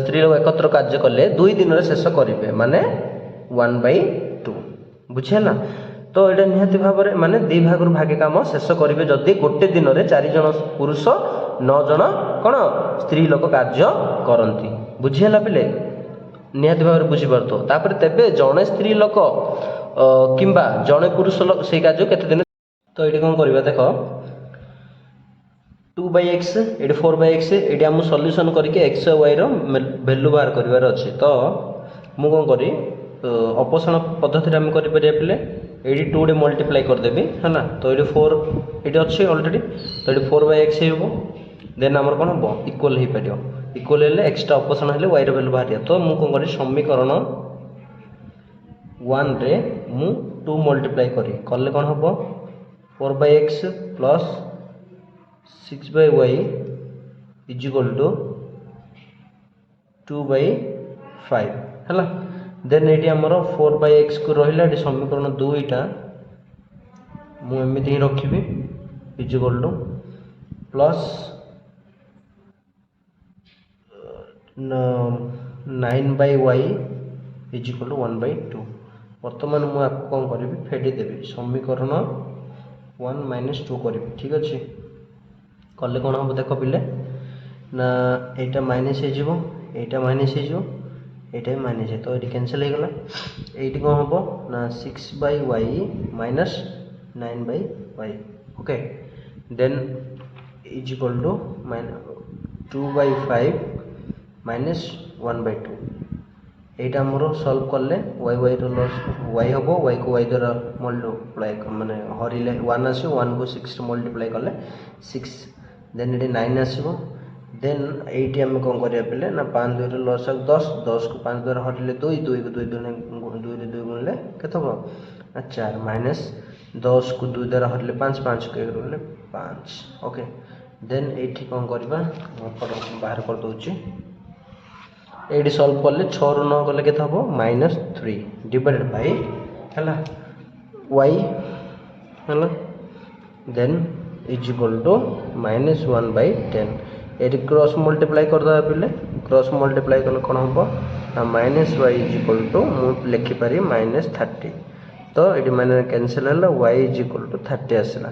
ସ୍ତ୍ରୀ ଲୋକ ଏକତ୍ର କାର୍ଯ୍ୟ କଲେ 2 ଦିନରେ ଶେଷ କରିବେ ମାନେ 1/2 ବୁଝିହେଲା। ତ ଏଇଟା ନିହାତି ଭାବରେ ମାନେ 2 ଭାଗରୁ ଭାଗେ କାମ ଶେଷ କରିବେ ଯଦି ଗୋଟେ ଦିନରେ 4 ଜଣ ପୁରୁଷ 9 ଜଣ କ'ଣ ସ୍ତ୍ରୀ ଲୋକ କାର୍ଯ୍ୟ କରନ୍ତି ବୁଝିହେଲା ପିଲେ ନିହାତି ଭାବରେ ବୁଝିପାରୁଥିବ। ତାପରେ ତେବେ ଜଣେ ସ୍ତ୍ରୀ ଲୋକ କିମ୍ବା ଜଣେ ପୁରୁଷ ଲୋକ ସେଇ କାର୍ଯ୍ୟ କେତେ ଦିନ। ତ ଏଇଠି କ'ଣ କରିବା ଦେଖ 2/x ଏଇଠି 4/x ଏଇଠି ଆମକୁ ସଲ୍ୟୁସନ୍ କରିକି x ଆଉ y ର ଭ୍ୟାଲୁ ବାହାର କରିବାର ଅଛି। ତ ମୁଁ କ'ଣ କରି ଅପସାରଣ ପଦ୍ଧତିରେ ଆମେ କରିପାରିବା ପିଲେ ଏଇଠି 2 ରେ ମଲ୍ଟିପ୍ଲାଏ କରିଦେବି ହେଲା। ତ ଏଇଠି 4 ଏଇଠି ଅଛି ଅଲରେଡ଼ି, ତ ଏଇଠି 4/x ହେବ। ଦେନ୍ ଆମର କ'ଣ ହେବ ଇକ୍ୱାଲ୍ ହେଇପାରିବ। ଇକ୍ୱାଲ୍ ହେଲେ ଏକ୍ସଟା ଅପସାରଣ ହେଲେ y ର ଭ୍ୟାଲୁ ବାହାରିବ। ତ ମୁଁ କ'ଣ କରିବି ସମୀକରଣ 1 ରେ ମୁଁ 2 ମଲ୍ଟିପ୍ଲାଏ କଲେ କ'ଣ ହେବ 4/x plus 6/y is equal to 2/5 ହେଲା। ଦେନ୍ ଏଇଠି ଆମର 4/x କୁ ରହିଲା ଏଠି ସମୀକରଣ 2ଟା ମୁଁ ଏମିତି ହିଁ ରଖିବି is equal to plus 9/y is equal to 1/2। ବର୍ତ୍ତମାନ ମୁଁ ଆକୁ କ'ଣ କରିବି ଫେଡ଼ିଦେବି ସମୀକରଣ 1 - 2 କରିବି। ଠିକ୍ ଅଛି, କଲେ କ'ଣ ହେବ ଦେଖ ପିଲେ ନା ଏଇଟା ମାଇନସ୍ ହେଇଯିବ, ଏଇଟା ମାଇନସ୍ ହେଇଯିବ, ଏଇଟା ବି ମାଇନସ୍ ହେଇଯିବ। ତ ଏଇଠି କ୍ୟାନସଲ୍ ହେଇଗଲା। ଏଇଠି କ'ଣ ହେବ ନା 6/y minus 9/y। Okay, then is equal to 2/5 minus 1/2। এইটা ଆମର ସଲ୍ଭ କଲେ y ର ଲସ୍ y ହେବ, y କୁ y ଦ୍ୱାରା ମଲ୍ଟିପ୍ଲାଏ ମାନେ ହରିଲେ 1 ଆସିବ, 1 କୁ 6 ରେ ମଲ୍ଟିପ୍ଲାଏ କଲେ 6, ଦେନ୍ ଏଠି 9 ଆସିବ। ଦେନ୍ ଏଇଠି ଆମେ କ'ଣ କରିବା ପିଲେ ନା 5 2 ରେ ଲସ୍ 10, 10 କୁ 5 ଦ୍ୱାରା ହରିଲେ 2, 2 କୁ 2 ରେ 2 ଗୁଣିଲେ କେତେ ହେବ ନା 4, ମାଇନସ୍ 10 କୁ 2 ଦ୍ୱାରା ହରିଲେ 5, 5 କୁ 1 ଗୁଣିଲେ 5। ଓକେ, ଦେନ୍ ଏଇଠି କ'ଣ କରିବା ବାହାର କରିଦେଉଛି। এইটি সলভ করলে 6 ରୁ 9 গলে কেতে হব -3 ডিভাইডেড বাই ହେଲା y ହେଲା দেন ইজ ইকুয়াল টু -1/10। এটি ক্রস মল্টিপ্লাই করদেবা পিলে ক্রস মল্টিপ্লাই কলে কোণ হব না -y ইজ ইকুয়াল টু মু লিখিপারি -30। তো এটি মানে ক্যানসেল হল y ইজ ইকুয়াল টু 30 আসলা।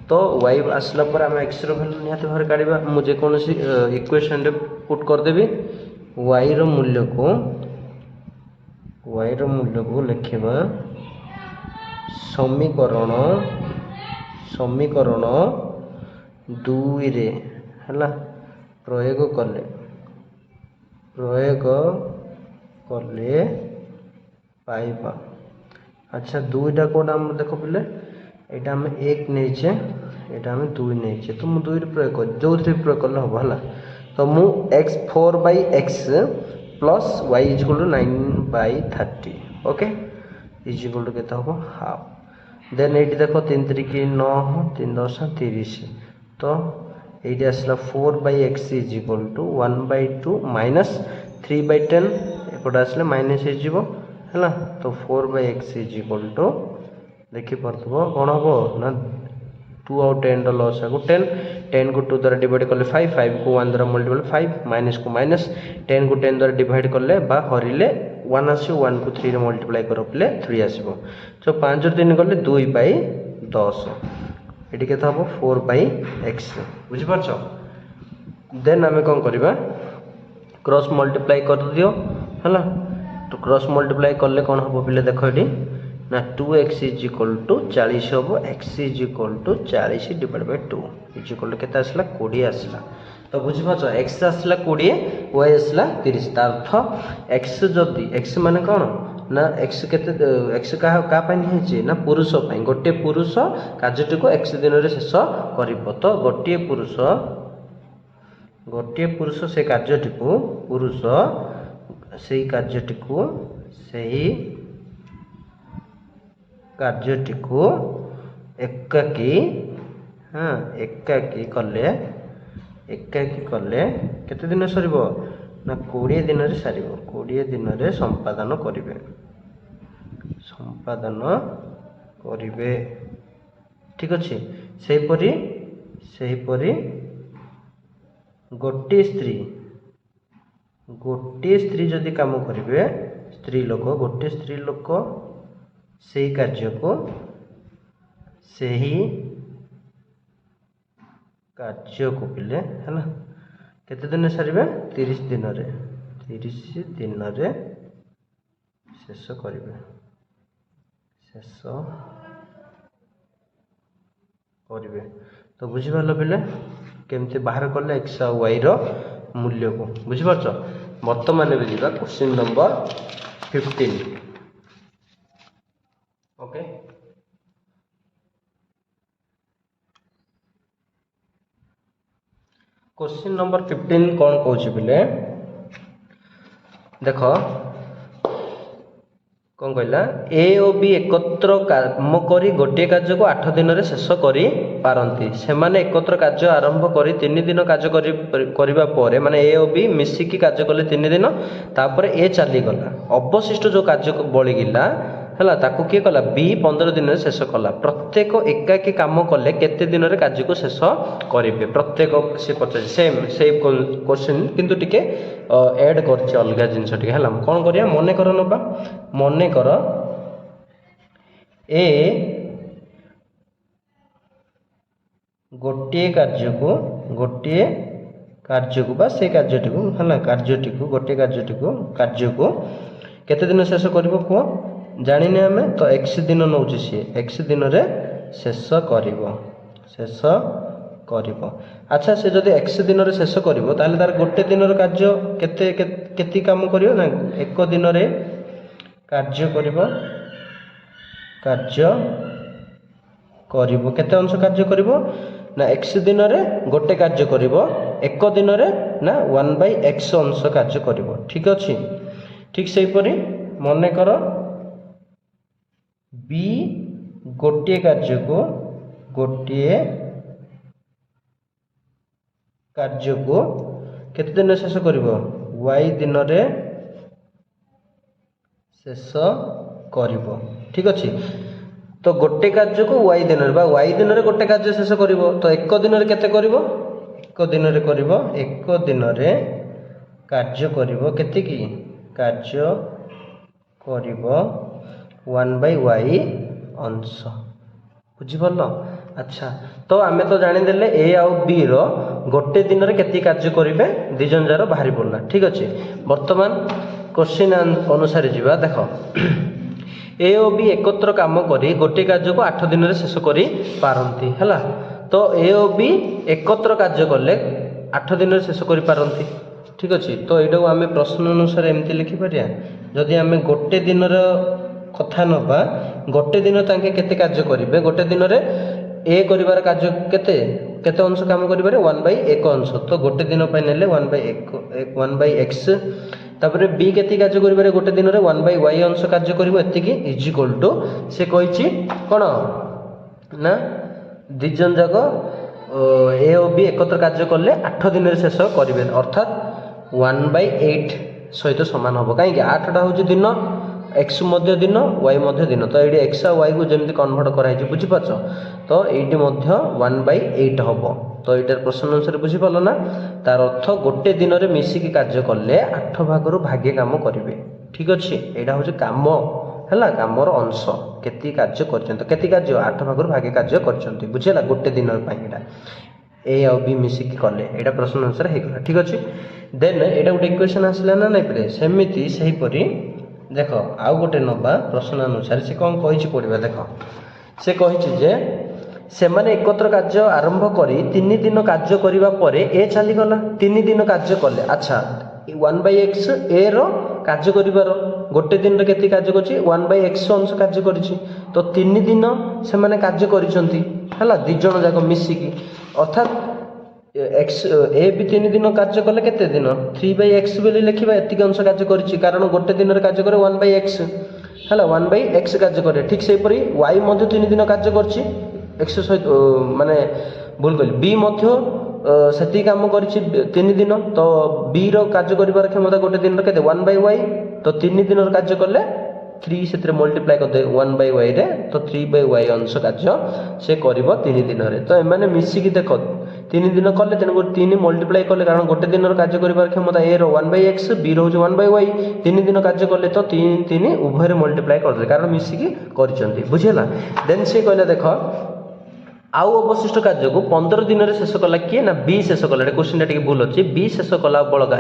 তো y আসলা পরে আমি x র ভ্যালু নিহাতি ভাবে কাঢ়িবা। মু যে কোনসি ইকুয়েশন রে পুট করদেবি y ର ମୂଲ୍ୟକୁ ଲେଖିବା ସମୀକରଣ 2 ରେ ହେଲା ପ୍ରୟୋଗ କଲେ ପାଇବା। ଆଚ୍ଛା 2ଟା କୋଉଟା ଆମର ଦେଖ ପିଲେ ଏଇଟା ଆମେ 1 ନେଇଛେ, ଏଇଟା ଆମେ 2 ନେଇଛେ। ତ ମୁଁ 2 ରେ ପ୍ରୟୋଗ କରି ଯୋଉଥିରେ ପ୍ରୟୋଗ କଲେ ହେବ ହେଲା। तो मु x 4/x प्लस y is equal to 9/30। Okay, is equal to केते हो हाफ। देन एटी देखो 3 3 की 9 3 10 30। तो एटी आसला 4/x is equal to 1/2 minus 3/10 एपटे आसले माइनस हो जीवो हैला। तो 4/x इज इक्वल टू देखि परथबो कोन हबो ना 2 और 10 ର ଲସ୍ ଆକୁ 10 10 को 2 द्वारा डिवाइड कले 5 5 को 1 द्वारा मल्टीपल 5 माइनस को माइनस 10 को 10 द्वारा डिवाइड कले बा हरिले 1 आसो 1 को 3 रे मल्टीप्लाई करले 3 आसीबो। तो 5 रो 3 कले 2/10 एटी केता हबो 4/x बुझि परछो। देन हमें कोन करबा क्रॉस मल्टीप्लाई कर दियो हला। तो क्रॉस मल्टीप्लाई करले कोन हबो पिले देखो एटी ना 2x इज इक्वल टू 40 हम x is equal to 40 divide by 2 is equal to केते आसला 20 आसला। तो बुझि पाछ x आसला 20 y आसला 30। तार अर्थ x जदी x माने कोन ना x केते x का पाइन हेछि ना पुरुष पाइन गोटे पुरुष कार्यटी को x दिन रे शेष करिवो। तो गोटे पुरुष से कार्यटी को पुरुष सेही कार्यटी को एकाकी कले केते दिन सरीबो ना 20 दिन रे सरीबो। 20 दिन रे संपादन करिवे ठीक अछि। सेहीपरि गोटे स्त्री जदि काम करिवे गोटे स्त्री लोक सेही कार्य को पिले है केते दिन सारे 30 दिन रे 30 ଦିନରେ ଶେଷ କରିବେ। ଶେଷ କରିବେ। ତ ବୁଝିପାରିଲ ପିଲେ କେମିତି ବାହାର କଲେ x ଆଉ y ର ମୂଲ୍ୟକୁ, ବୁଝିପାରୁଛ। ବର୍ତ୍ତମାନ ଏବେ ଯିବା question number 15। Okay, question number 15 कौन कौच पिले देख कौन कहला ए और बी एकत्र काम करी गोटे कार्य को 8 दिन रे शेष करी पारंती। सेमाने एकत्र कार्य आरंभ करी 3 दिन कार्य करिबा परे माने ए और बी मिसिकी कार्य कले 3 दिन तापर ए चली गला अवशिष्ट जो कार्य बळी गिला हला ताकू किए कला बी 15 दिन रे शेष कला। प्रत्येक एकाकी काम कले केते दिन रे कार्य को शेष करिवे प्रत्येक से 50 सेम क्वेश्चन किंतु टिके ऐड करछि अलगा जिंस टिके हला कोन करिया मने कर नबा मने कर ए गोटे कार्य को बा से कार्यटी को हला कार्यटी को गोटे कार्य को केते दिन शेष करिवो को जानिने हमें तो x दिन नौछि सी x दिन रे शेष करिवो अच्छा से जदि x दिन रे शेष करिवो ताले तार गोटे दिन रे कार्य केते काम करिवो ना एक दिन रे कार्य करिवो केते अंश कार्य करिवो ना x दिन रे गोटे कार्य करिवो एक दिन रे ना 1/x अंश कार्य करिवो। ठीक अछि ठीक सेही परी मने करो बी गोटे कार्य को केते दिन शेष करिवो y दिन रे शेष करिवो। ठीक अछि तो गोटे कार्य को y दिन रे बा y दिन रे गोटे कार्य शेष करिवो तो एक दिन रे केते करिवो एक दिन रे करिवो एक दिन रे कार्य करिवो केते की कार्य करिवो 1/y अंश बुझिपरल। अच्छा तो आमे तो जानि देले ए आउ बी रो गोटे दिन रे केते कार्य करिवे दि जन जार बाहरी पड़ला। ठीक अछि वर्तमान क्वेश्चन अनुसार जीवा देखो ए और बी एकत्र काम करी गोटे कार्य को 8 दिन रे शेष करी पारंती हला तो ए और बी एकत्र कार्य करले 8 दिन रे शेष करी पारंती। ठीक अछि तो एटा आमे प्रश्न अनुसार एमती लिखि परिया जदि आमे गोटे दिन रो कथा नबा गोटे दिन तांके केते कार्य करिवे गोटे दिन रे ए करिवार कार्य केते केते अंश काम करिबारे 1/1 अंश तो गोटे दिन पय नेले 1/x तापर बी केते कार्य करिबारे गोटे दिन रे 1/y अंश कार्य करिवो एतिकी इज इक्वल टू से कहिछि कोन ना दि जन जाको ए और बी एकत्र कार्य करले 8 दिन रे शेष करिवे अर्थात 1/8 सहित समान होबो काहे कि 8 टा होछि दिन x मध्य दिन y मध्य दिन तो ये x और y को जमी कन्वर्ट कराई बुझी पार्छ तो ये 1/8 हम तो ये प्रश्न अनुसार बुझी पाल ना तार अर्थ गोटे दिन में मिसिकी कार्य कले 8 भाग भागे काम करेंगे। ठीक अच्छे यहाँ हूँ कम है कमर अंश केती कार्य केती कार्य 8 भाग भागे कार्य कर बुझेगा गोटे दिन ए आउ बी मिसिकी कले यहाँ प्रश्न अनुसार होगा। ठीक अच्छे देन यहाँ गोटे इक्वेशन आसला ना नहीं पे सेमती से परी देख आउ गोटे नबा प्रश्न अनुसार से कौन कही पढ़ा देख से कही जे सेमाने एकत्र कार्य आरंभ करी 3 दिन कार्य करिबा परे ए चली गला 3 दिन कार्य कले। अच्छा 1/x ए रो कार्य करिबार गोटे दिन रे केते कार्य करछि 1/x अंश कार्य करछि तो 3 दिन सेमाने कार्य करिसंती हला दि जण जाको मिसिकी अर्थात x ए भी 3 दिन कार्य कले केते दिन 3/x बोली लिखिबा एतिक अंश कार्य करछि कारण गोटे दिन रे कार्य करे 1/x हला 1/x कार्य करे। ठीक सेही परी y मध्ये 3 दिन कार्य करछि x सहित माने भूल कहली b मध्ये सेति काम करछि 3 दिन तो b रो कार्य करिबार क्षमता गोटे दिन रे केते 1/y तो 3 दिन रो कार्य करले 3 से मल्टीप्लाई कर दे 1/y रे तो 3/y अंश कार्य से करिवो 3 दिन रे तो एमाने मिसिकी देखो 3 दिन कले तेन 3 मल्टीप्लाई कले कारण गोटे दिन कार्य करिबार क्षमता ए रो 1/x b रो 1/y 3 दिन कार्य कले तो 3 उभय मल्टीप्लाई कर दे कारण मिसिकी करछंती बुझिला। देन से कहले देखो आउ अवशिष्ट कार्य को 15 दिन रे शेष कला किए ना बी शेष कला क्वेश्चन टिके भूल अछि बी शेष कला बळगा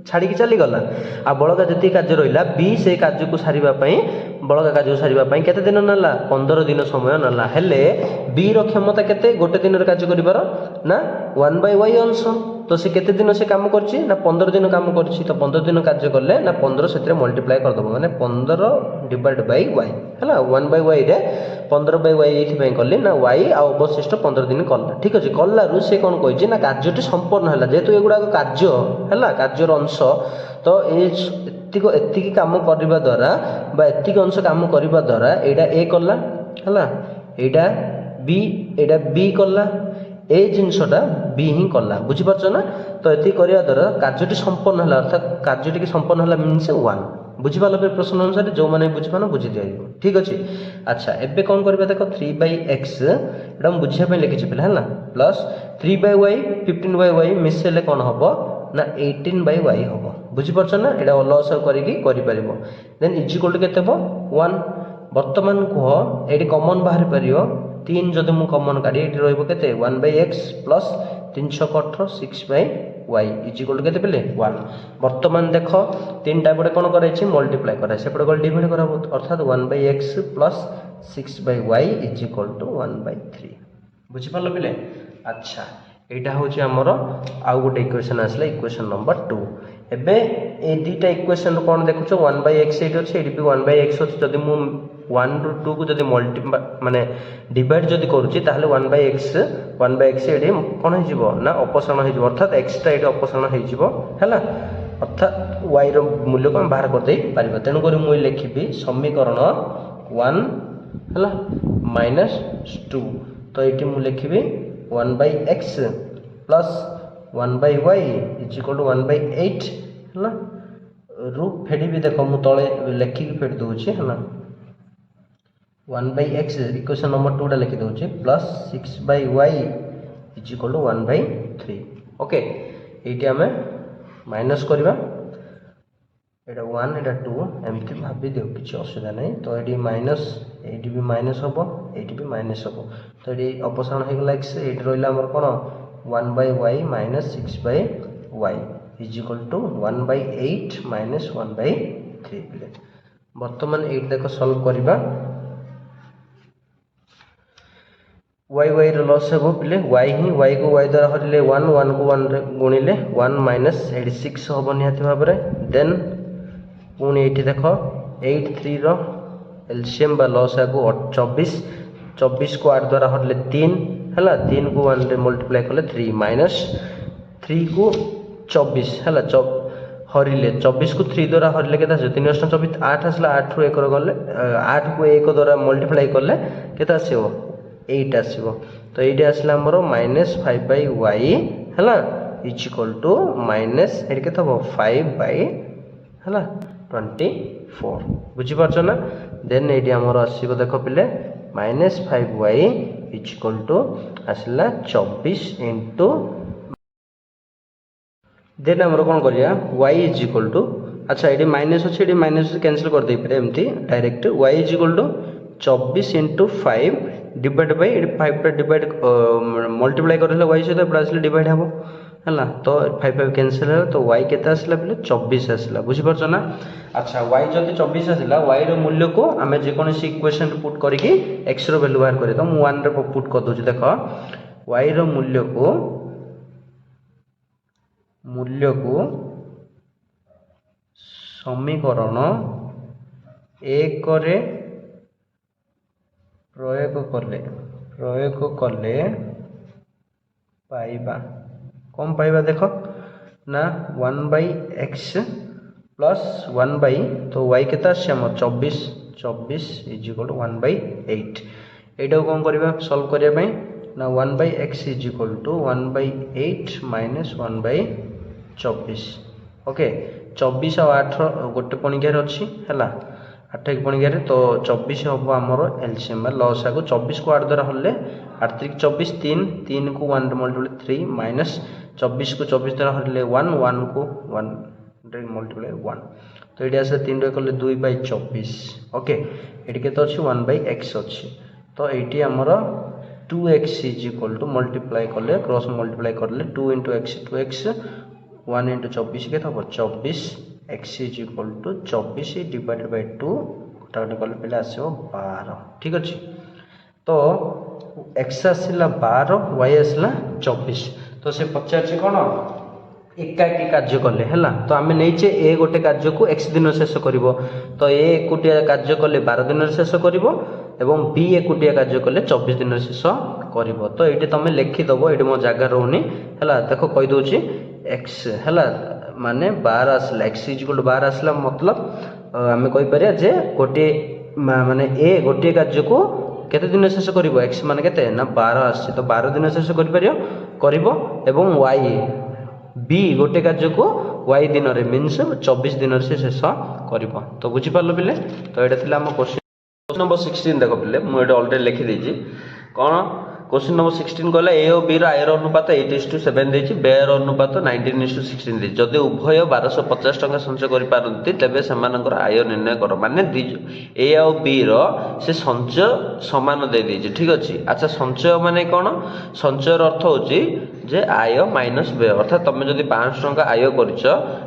ଛାଡ଼ିକି ଚାଲିଗଲା ଆଉ ବଳକା ଯେତିକି କାର୍ଯ୍ୟ ରହିଲା ବି ସେଇ କାର୍ଯ୍ୟକୁ ସାରିବା ପାଇଁ ବଳକା କାର୍ଯ୍ୟକୁ ସାରିବା ପାଇଁ କେତେ ଦିନ ନେଲା 15 ଦିନ ସମୟ ନେଲା ହେଲେ ବି ର କ୍ଷମତା କେତେ ଗୋଟେ ଦିନରେ କାର୍ଯ୍ୟ କରିବାର ନା 1/y ଅଂଶ ତ ସେ କେତେ ଦିନ ସେ କାମ କରିଛି ନା 15 ଦିନ କାମ କରିଛି ତ 15 ଦିନ କାର୍ଯ୍ୟ କଲେ ନା 15 ସେଥିରେ ମଲ୍ଟିପ୍ଲାଏ କରିଦେବ ମାନେ 15 ଡିଭାଇଡ୍ ବାଇ y ହେଲା 1/y ରେ 15/y ଏଇଥିପାଇଁ କଲି ନା y ଆଉ ଅବଶିଷ୍ଟ 15 ଦିନ କଲା ଠିକ୍ ଅଛି କଲାରୁ ସେ କ'ଣ କହିଛି ନା କାର୍ଯ୍ୟଟି ସମ୍ପନ୍ନ ହେଲା ଯେହେତୁ ଏଗୁଡ଼ାକ କାର୍ଯ୍ୟ ହେଲା କାର୍ଯ୍ୟର ଅଂଶ ତ ଏତିକି କାମ କରିବା ଦ୍ୱାରା ବା ଏତିକି ଅଂଶ କାମ କରିବା ଦ୍ୱାରା ଏଇଟା a କଲା ହେଲା ଏଇଟା b କଲା ଏ ଜିନିଷଟା ବି ହିଁ କଲା ବୁଝିପାରୁଛ ନା ତ ଏତିକି କରିବା ଦ୍ୱାରା କାର୍ଯ୍ୟଟି ସମ୍ପନ୍ନ ହେଲା ଅର୍ଥାତ୍ କାର୍ଯ୍ୟଟିକି ସମ୍ପନ୍ନ ହେଲା ମିନ୍ସ 1 ବୁଝିପାରିଲ ପ୍ରଶ୍ନ ଅନୁସାରେ ଯେଉଁମାନେ ବୁଝିପାରୁନ ବୁଝି ଦିଆଯିବ ଠିକ୍ ଅଛି ଆଚ୍ଛା ଏବେ କ'ଣ କରିବା ଦେଖ 3/x ଏଇଟା ମୁଁ ବୁଝିବା ପାଇଁ ଲେଖିଛି ପିଲା ହେଲା ପ୍ଲସ୍ 3/y 15/y ମିଶାଇଲେ କ'ଣ ହେବ ନା 18/y ହେବ ବୁଝିପାରୁଛ ନା ଏଇଟା ଲସ୍ କରିକି କରିପାରିବ ଦେନ୍ ଇଜିକାଲ୍ ଟୁ କେତେ ହେବ 1 ବର୍ତ୍ତମାନ କୁହ ଏଇଠି କମନ୍ ବାହାରି ପାରିବ 3 ଯଦି ମୁଁ କମନ୍ କାଢ଼ି ଏଇଠି ରହିବ କେତେ 1/x ପ୍ଲସ୍ 318 6/y ଇଜିକାଲ୍ ଟୁ କେତେ ପିଲେ 1 ବର୍ତ୍ତମାନ ଦେଖ 3ଟା ଏପଟେ କ'ଣ କରାଯାଇଛି ମଲ୍ଟିପ୍ଲାଏ କରାଯାଇଛି ସେପଟେ ଗଲେ ଡିଭାଇଡ୍ କରାହେବ ଅର୍ଥାତ୍ 1/x ପ୍ଲସ୍ 6/y ଇଜିକାଲ୍ ଟୁ 1/3 ବୁଝିପାରିଲ ପିଲେ ଆଚ୍ଛା এইটা হচ্ছে আমার আউ গোটে ইকুয়েশন আসলে ইকুয়েশন নম্বর 2 এবে এই দুইটা ইকুয়েশন কোন দেখুছ 1/x এইটি আছে এটি বি 1/x আছে যদি মু 1 রু 2 কু যদি মল্টিপ্লাই মানে ডিভাইড যদি করুছি তাহলে 1/x এটি কোন হয়ে যাব না অপসারণ হয়ে যাব অর্থাৎ x টা এটি অপসারণ হয়ে যাব হেলা অর্থাৎ y র মূল্য কো বাহার করে দেই পারিবা তেণু করে মুই লিখিবি সমীকরণ 1 হেলা -2 তো এটি মু লিখিবি 1/x plus 1/y is equal to 1/8 है रू फेड़ी भी देखो मु तले लिखिक फेड़ी दूची है 1/x इक्वेशन नंबर 2 टा लिखि दूची plus 6/y is equal to 1/3 okay एटी हमें माइनस करबा एटा 1 एटा 2 एमती भाबी दियो किछि असुविधा नै तो एटी माइनस एटी भी माइनस होबो एटी भी माइनस होबो तो एटी अपसारण हे गेला x एटी रोइला हमर कोन 1/y minus 6/y is equal to 1/8 minus 1/3 पिले वर्तमान एट देखो सॉल्व करबा y रो लॉस हेबो पिले y ही y को y द्वारा हरिले 1 1 को 1 रे गुणिले 1 minus 86 होबो निहाती भाबरे देन पुणी एठी देखो 8 3 रो एलसीएम बा लॉस आगो 24 24 को 8 द्वारा हरिले 3 हला 3 को 1 रे मल्टीप्लाई करले 3 माइनस 3 को 24 हला हरिले 24 को 3 द्वारा हरिले केता 3 अष्ट 24 8 आसला 8 रो 1 रो गले 8 को 1 द्वारा मल्टीप्लाई करले केता आसीबो 8 आसीबो तो एटी आसला हमरो -5/y हला इज इक्वल टू माइनस एटी केता हो 5/, हला 24 बुझी पारछो ना देन एटी हमरो आसीबो देखो पिले -5y इज इक्वल टू आसला 24 इंटू देन हमरो कोन करिया y इज इक्वल टू अच्छा एटी माइनस अछि एटी माइनस कैंसिल कर दे परे एमती direct y is equal to 24 into 5 divide by 5 टा डिवाइड मल्टीप्लाई करले y से तो आसले डिवाइड हबो हला तो 5 5 कैंसिल है तो y केते आसला पले 24 आसला बुझी परछो ना अच्छा y जल्दी 24 आसला y रो मूल्य को हमें जे कोन सी इक्वेशन पुट करिकि x रो वैल्यू बाहर करे तो मु 1 रे पुट कर दोछि देखो y रो मूल्य को समीकरण 1 रे प्रयोग कले पाइबा कौन पाइबा देखो ना 1/x प्लस 1/, तो y केता आछे हमर 24 इज इक्वल टू 1/8 एटा कौन करबा सॉल्व करिया पई ना 1/x is equal to 1/8 minus 1/24 okay 24 और 8 गोटे पणिकार अछि हला 8 एक पणिकार तो 24 हम आमर एलसीएम लॉस आगो 24 को 8 द्वारा हल्ले 8 3 24 3 को 1 मल्टीप्लाई 3 माइनस 24 को 24 द्वारा हल्ले 1 1 को 1 मल्टीप्लाई 1 तो ये आसे 3 रे कले 2/24 ओके एटी केते अछि 1/x अछि तो एटी हमर 2x is equal to multiply कले क्रॉस मल्टीप्लाई करले 2 * x 2x 1 इंटू 24 के हम 24 x is equal to 24 divided by 2 गोटे कले पे आसो 12 ठीक अच्छे। तो एक्स आसला 12 वाई आसला 24 तो से पचार कौन एकाकी कार्य कले है तो आम नहींचे ए गोटे कार्य को एक्स दिन शेष कर तो ए एकुटिया कार्य कले 12 दिन शेष कर एवं बी एकुटिया कार्य कले 24 दिन शेष कर तो ये तुम लिखिदेव ये मो जगह रोनी है देख कहीदे एक्स है माने 12 आसला एक्स इक्वल टू 12 आसला मतलब आम कहीपर जे गोटे माने ए गोटे कार्य को केते दिन शेष कर एक्स मान के ना 12 आस तो 12 दिन शेष कर वाई बी गोटे कार्य को वाई दिन में मीनस 24 दिन से शेष कर तो बुझीपार पिले। तो ये आम क्वेश्चन नंबर 16 देख पिले मुझे अलरेडी लिखिदी कौन क्वेश्चन नंबर 16 कहला ए और बी आयर अनुपात 8:7 देछि बेयर अनुपात 19:16 देछि जदि उभय 1250 टंका संचय करि पारंती तबे समानकर आय निर्णय कर माने ए और बी रो से संचय समान दे देछि ठीक अछि। अच्छा संचय माने कोन संचय अर्थ होछि जे आय माइनस व्यय अर्थात तुम जदि 500 टंका आय करिछ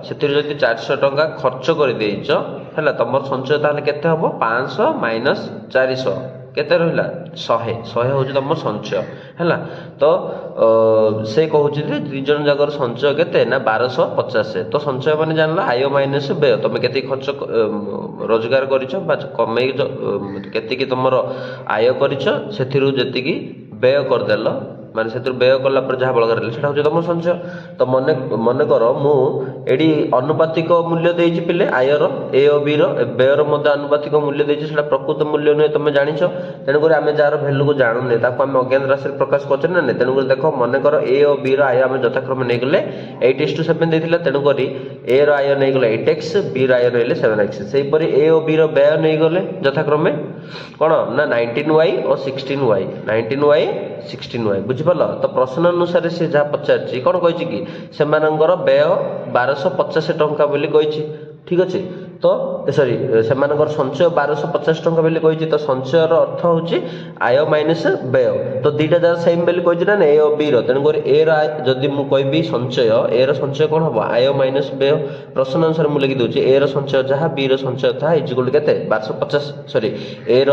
सेतिर जदि 400 टंका खर्च कर देइछ हैला तमर संचय ताले केते हबो 500 माइनस 400 केते रहिला 100 हूँ तुम संचय है तो से कहूँ दुई जन जाकर संचय केते ना 1250 तो संचय माने जानला आय माइनस व्यय तुम केते खर्च रोजगार करिछ बा कमई केते तुम आय करिछ सेथिरु जेतिकी व्यय करदेल माने से व्यय कला जहाँ बलगार सेटा हूँ तुम संचय। तो मन मन कर मुझे अनुपातिक मूल्य देछि पिले आयर ए और बी व्ययर मध्य अनुपातिक मूल्य देछि सेटा प्रकृत मूल्य नुहे तुम जानिछ तेणुक आम जार भैल्यू को जानूने आम अज्ञात राशि प्रकाश कर ना तेणुक देख मन कर ए और बी आय आम यथाक्रम नहीं गले 8:7 देता तेणुक ए आय नहीं गले 8x बी आय रही 7x सेहीपरि ए और बी व्यय नहीं गले यथाक्रमे कौन ना 19y और 16y 19y 16y बुझिपाल। तो प्रश्न अनुसार से जहाँ पचार कौन कही कि सेमानंकर व्यय 1250 टंका बोली कही ठीक अच्छे। तो सॉरी सेमानंकर संचय 1250 टंका बोली कही तो संचय अर्थ होची आय माइनस व्यय तो दुईटा जगह सेम बोली कही ना ए और बी तेणुक ए रदि मु कहि संचय ए संचय कौन हम आय माइनस व्यय प्रश्न अनुसार मुझे लिखि दूसरी ए संचय जहाँ बी संचय था इजिकल के 1250 सॉरी ए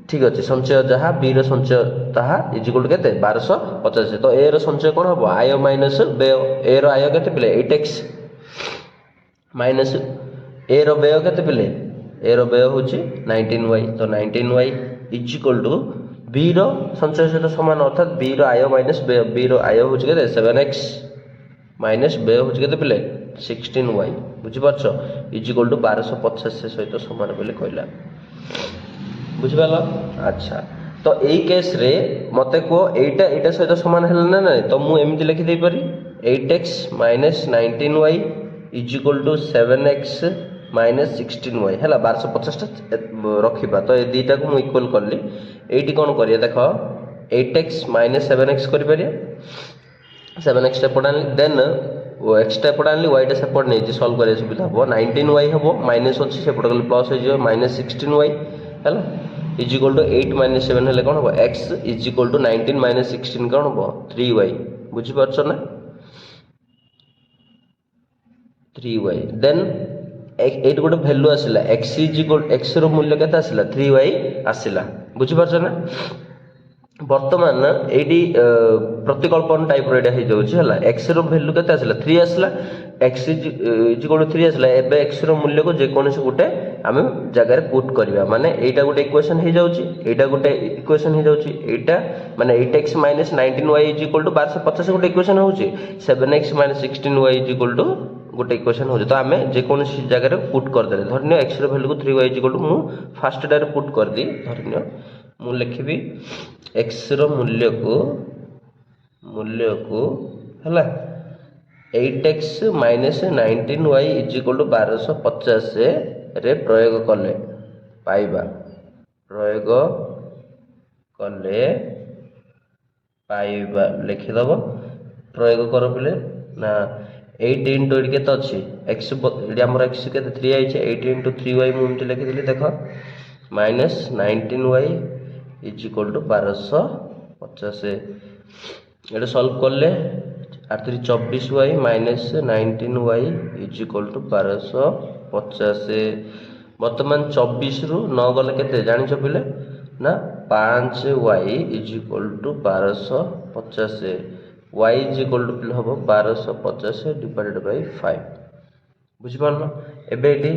ठीक अच्छे संचय जहाँ बी संचय ताहा इजिकल के 1250 तो ए संचय कौन हम आय माइनस व्यय ए आय के पिले 8x माइनस ए व्यय के पिले ए व्यय हूँ 19y तो 19y इजिकल टू बी संचय सहित सामान अर्थात बी आय माइनस व्यय बी आय हूँ के 7x माइनस व्यय हूँ के पिले 16y बुझिपारछ इजिकल टू 1250 सहित सामान बोले कहला बुझिपाल। अच्छा तो यही केस रे मते को एटा सहित सामान है ना ना तो मुझे एमती लिखि दे पारी 8x minus 19y is equal to 7x minus 16y है 1250 रखा तो ये दुईटा को मुझे इक्वल कली ये कौन करिए देख 8x माइनस 7x कर 7x एपट आनी देन एक्सट्रा एपट आनी वाईटा सेपट नहीं सल्व कर सुविधा हम 19y हम माइनस अच्छी सेपट गले प्लस हो माइनस 16y है इजिकल टू 8 माइनस 7 है कौन हम x इजिकल टू 19 माइनस 16 कौन हम 3y बुझीपार ना 3y देन ये गोटे भैल्यू आसला x इजिकल x मूल्य के आसला 3y आसला बुझीपार ना बर्तमान ये प्रतिकल्पन टाइप है एक्स भैल्यू के आसला 3 आसला एक्स इजिकल 3 आसला एबे एक्स मूल्य को जेकोसी गोटे आम जगार पुट करवा माने एटा गोटे इक्वेशन हो जाउची एटा गोटे इक्वेशन हो जाउची एटा माने 8x minus 19y is equal to 1250 गोटे इक्वेशन होउची 7x minus 16y is equal to गोटे इक्वेशन हो तो आम जेकोसी जगार पुट करदे धरनियो एक्स भैल्यू को 3y इजिकल टू मु फास्ट डायरेक्ट पुट कर दी धरनियो मु लिखिबी एक्स मूल्य को है 8x minus 19y is equal to 1250 रे प्रयोग कले पाइबा प्रयोग कले पाइबा लिखिदेव प्रयोग कर बोले ना 8 इंटू ये के अच्छी एक्स आमर एक्स के 3 आई 8 इंटू 3y मुझे लिखिदी देख माइनस 19y इजिकल टू 1250 ये सल्व कले 8 3 24y minus 19y is equal to 1250। बर्तमान 24 रु 9 गले केते जानिछ पिले ना 5y is equal to 1250। y is equal to पिले हबो 1250 डिवाइडेड बाय 5 बुझि पारलो। एबे एटी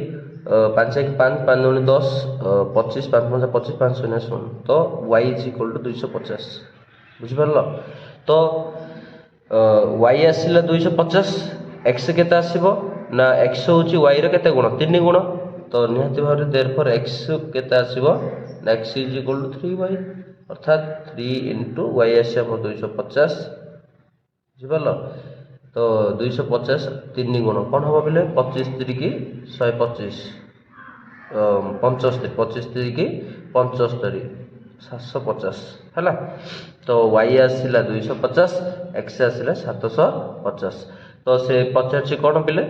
5 1 5 5 2 10 25 5 5 25 5 0 0 तो y इज इक्वल टू 250 बुझि पारलो। तो y आसिला 250 x केते आसीबो ना x होची y रो केते गुण 3 गुण तो निहाती भाव देयरफॉर x केते आसीबो ना x is equal to 3y अर्थात 3 into y आसीबो 250 बुझिपारलो। तो 250 3 गुण कौन हम बोले 25 3 की 125 75 25 3 की 75 750 है। तो y आसिला 250 x आसिला 750 तो से पचार कौन पिले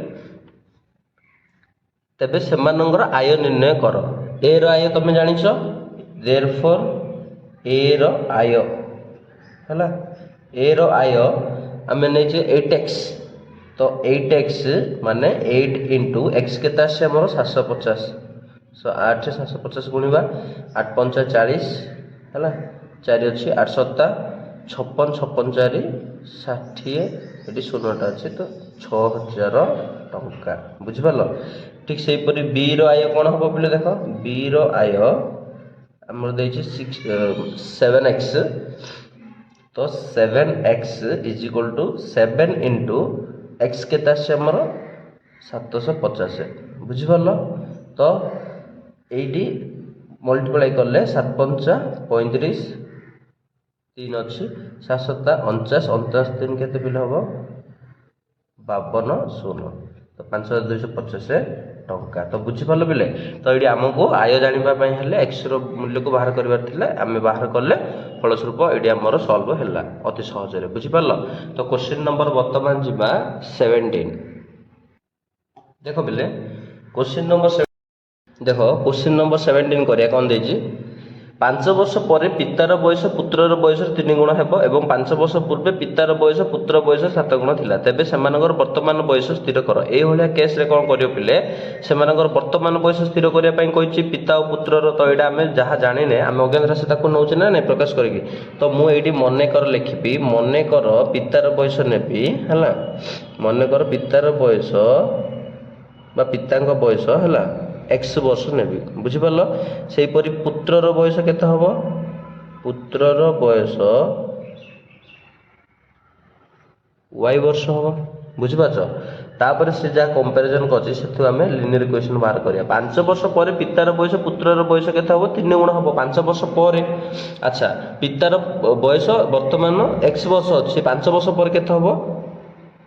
तेबे सेमानंगर आय निर्णय कर। ए रो आय तुम जानिछ देयरफॉर ए रो आय हैला ए रो आय आमे नै जे 8x तो 8x माने 8 into x केता से हमर 750 सो 8 750 गुणिबा 8 5 40 हैला 4 अछि 8 7 56 56 4 60 एटी 16टा अछि तो 6000 टंका बुझि पालो। ठीक सेही परि b रो आय कोन हबो बोले देखो b रो आय हमर दै छै 7x तो 7x is equal to 7 into x केता से हमर 750 बुझि पारलो। तो एटी मल्टीप्लाई करले 7 5 35 3 अछि 7 7 49 49 3 केते बिल हबो 52 16 तो 5250 टंका तो बुझि पारलो बिले। तो एडी हमको आय जानिबा पई हेले x रो मूल्य को बाहर करबार थिला आमे बाहर करले फलस्वरूप एडी हमर सॉल्व हैला अति सहज रे बुझि पारलो। तो क्वेश्चन नंबर वर्तमान जिबा 17 देखो बिले क्वेश्चन नंबर देखो क्वेश्चन नंबर 17 करिया कोन देजी 5 वर्ष पर पितार बयस पुत्रर बयस 3 गुण हेबो एवं 5 वर्ष पूर्वे पितार बयस पुत्र बयस 7 गुण थिला तेबे सेमानकर वर्तमान बयस स्थिर कर। ए होलिया केस रे कोन करियो पिले सेमानकर वर्तमान बयस स्थिर करिया पई कहिछि पिता और पुत्रर तो एडा हमें जहा जानिने हम अज्ञान राशि ताको नउछ ना नै प्रकाश करिकि तो मु एडी मने कर लिखिबी मने कर पितार बयस नेबी हला मने कर पितार बयस बा पितांक बयस हला x वर्ष नेबी बुझि पारलो। सेही परि पुत्रर बयस केते हबो पुत्रर बयस y वर्ष हबो बुझि पाछो। तापर से जा कंपैरिजन करछि सेथु हमें लिनियर इक्वेशन बाहर करिया 5 वर्ष पर पितार बयस पुत्रर बयस केते हबो 3 गुण हबो 5 वर्ष पर। अच्छा पितार बयस वर्तमान x वर्ष अछि 5 वर्ष पर केते हबो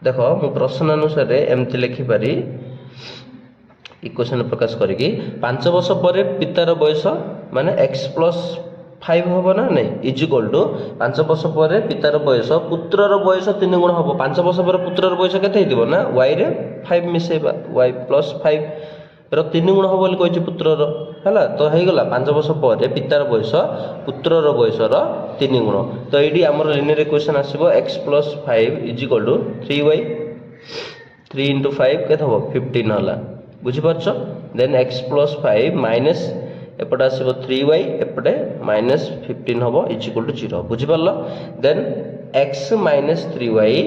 देखो मु प्रश्न अनुसार एमति लिखि पारी इक्वेशन प्रकाश करिकि 5 वर्ष पर पितार बयस माने x प्लस 5 होबो ना नै इज इक्वल टू 5 वर्ष पर पितार बयस पुत्रर बयस 3 गुण होबो 5 वर्ष पर पुत्रर बयस केते हेतिबो ना y रे 5 मिसेबा y प्लस 5 रो 3 गुण होबो बोली कहिछि पुत्रर हला तो हेइ गला 5 वर्ष पर पितार बयस पुत्रर बयस रो 3 गुण तो एडी हमर लिनियर इक्वेशन आसीबो x plus 5 is equal to 3y 3 into 5 केते होबो 15 हला बुझि पारछो। देन x प्लस 5 माइनस एपटे आसीबो 3y एपटे माइनस 15 होबो इज इक्वल टू 0 बुझि पारलो। Then x minus 3y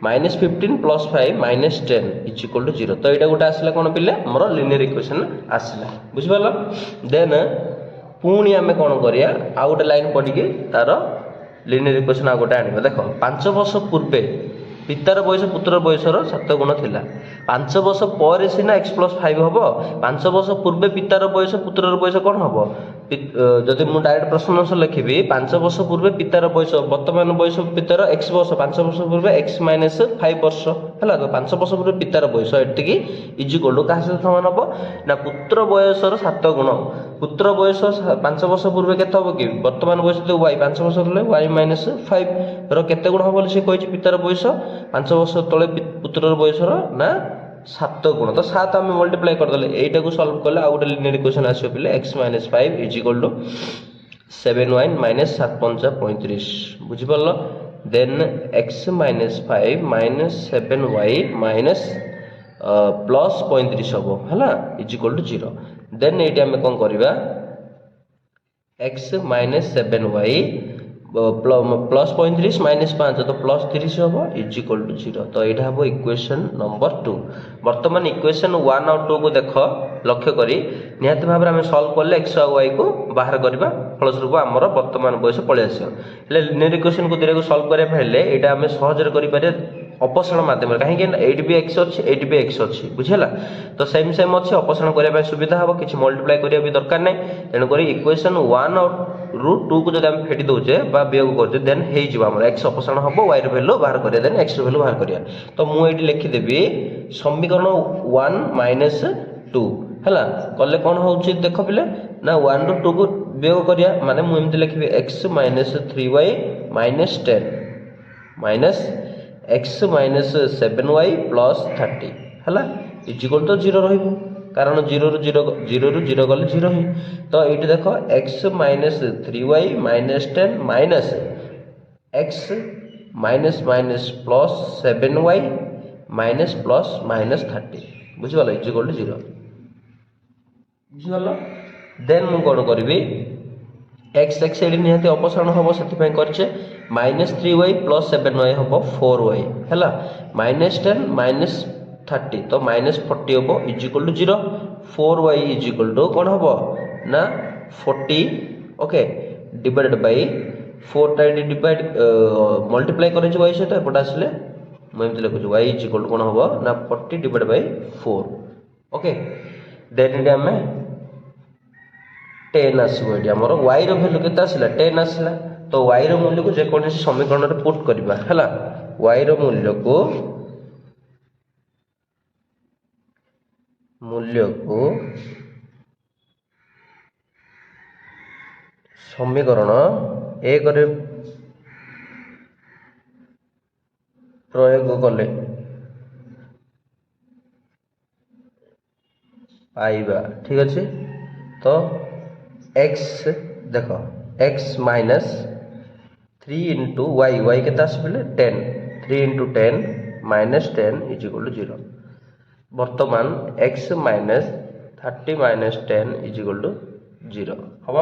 minus 15 plus 5 minus 10 is equal to 0 तो एटा गोटा आसिला कोन पिले हमर लिनियर इक्वेशन आसिला बुझि पारलो। देन पुणी आमे कोन करिया आ गोटे लाइन पढी के तार लिनियर इक्वेशन आ गोटे आनिबा देखो 5 वर्ष पूर्वे पितार बयस पुत्र बयसर 7 गुण थिला 5 वर्ष पर सिना x प्लस 5 हबो 5 वर्ष पूर्वे पितार बयस पुत्रर बयस कोन हबो जदि मु डायरेक्ट प्रश्न अनुसार लिखिबी 5 वर्ष पूर्वे पितार बयस वर्तमान बयस पितार x वर्ष 5 वर्ष पूर्वे x माइनस 5 वर्ष हला तो 5 वर्ष पूर्वे पितार बयस एटिकी इज इक्वल टू का समान हबो ना पुत्र बयसर 7 गुण पुत्र बयस 5 वर्ष पूर्वे केते हबो कि वर्तमान बयस तो y 5 वर्ष रहले y माइनस 5 रो केते गुण हबो से कहिछि पितार बयस 5 वर्ष तळे पुत्रर बयसर ना 7 गुण तो 7 हम मल्टीप्लाई कर देले एटा को सॉल्व करले आ गोटे लिनियर इक्वेशन आसीयो पिले x - 5 is equal to 7y - 7 5 35 बुझि परलो then x minus 5 minus 7y minus plus 35 हम है इज इक्वल टू 0 देन ये आम कौन करवा x minus 7y plus 35 minus 5 तो प्लस 30 हम इज इक्वल टू 0 तो यहाँ हम इक्वेशन नंबर 2 बर्तमान इक्वेशन 1 और 2 को देख लक्ष्य करी निहाती भाव में आम सल्व कले एक्स और वाई को बाहर करवा फलस्वरूप आमर वर्तमान बयस पलि आस लिनियर इक्वेशन को दीर्घ सल्व करने यहाँ आम सहजरे करें अपसरण माध्यम कहीं एट भी एक्स अच्छी एट भी एक्स अच्छी बुझेगा तो सेम सेम अच्छे अपसरण करने सुविधा हम किसी मल्टीप्लाई करा भी दरकार ना तेणुक इक्वेशन 1 और √2 को जब फेटी दौचे वियोग करते देन हो एक्स अपसरण हम वाई भैल्यू बाहर करिया देन एक्स भैल्यू बाहर करिया तो मुझे लिखिदेवी समीकरण 1 माइनस 2 है कले कौन हो देख पिले ना 1 ରୁ 2 को वियोग करिया माने मुझे लिखी x minus 3y minus 10 minus x minus 7y plus 30 है इजिकल तो 0 रही कारण 0 ରୁ 0 गले 0 ही तो ये देख x minus 3y minus 10 minus x minus minus plus 7y minus plus minus 30 बुझीगल इजिकल टू 0 बुझीगल देन मु कौन करी एक्स एक्स एडी निहाती अपसरण हम से करछे माइनस 3y प्लस 7y हम 4y है माइनस 10 माइनस 30 तो माइनस 40 हम is equal to 0 4y is equal to कौन हम ना 40 okay divided by 4 time divide multiply करे y सहित एपटे आसले मुझे लिखुची y इज इक्वल टू कौन हम ना 40 डिवाइडेड बाय 4 ओके देन ये आम 10 आसो ये आमर y भैल्यू के आसला 10 आसला तो y मूल्य को जेकोसी समीकरण में पुट करवा है y मूल्य को समीकरण 1 रे प्रयोग कले पाइबा ठीक अच्छे तो x देख x minus 3 into y y के 10 3 into 10 minus 10 is equal to 0 वर्तमान x minus 30 minus 10 is equal to 0 हम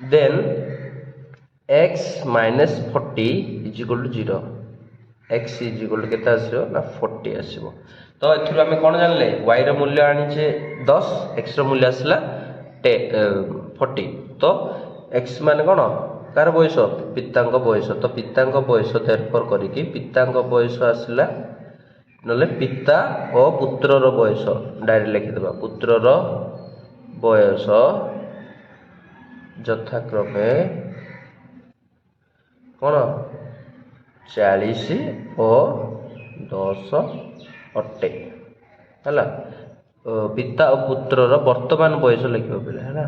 then x minus 40 is equal to 0 x is equal to केते आसीबो ना 40 आसीबो तो एथुर आमे कोन जानले y रो मूल्य आनिचे 10 x रो मूल्य आसला 40 तो x माने कोन कार बयस पितांक बयस तो पितांक बयस देरफर करिकि पितांक बयस आसला नले पिता और पुत्रर बयस डायरेक्ट लिखिदेबा पुत्रर बयस यथाक्रमे कौन 40 और 10 अटे है पिता और पुत्रर वर्तमान बयस लिखे पे है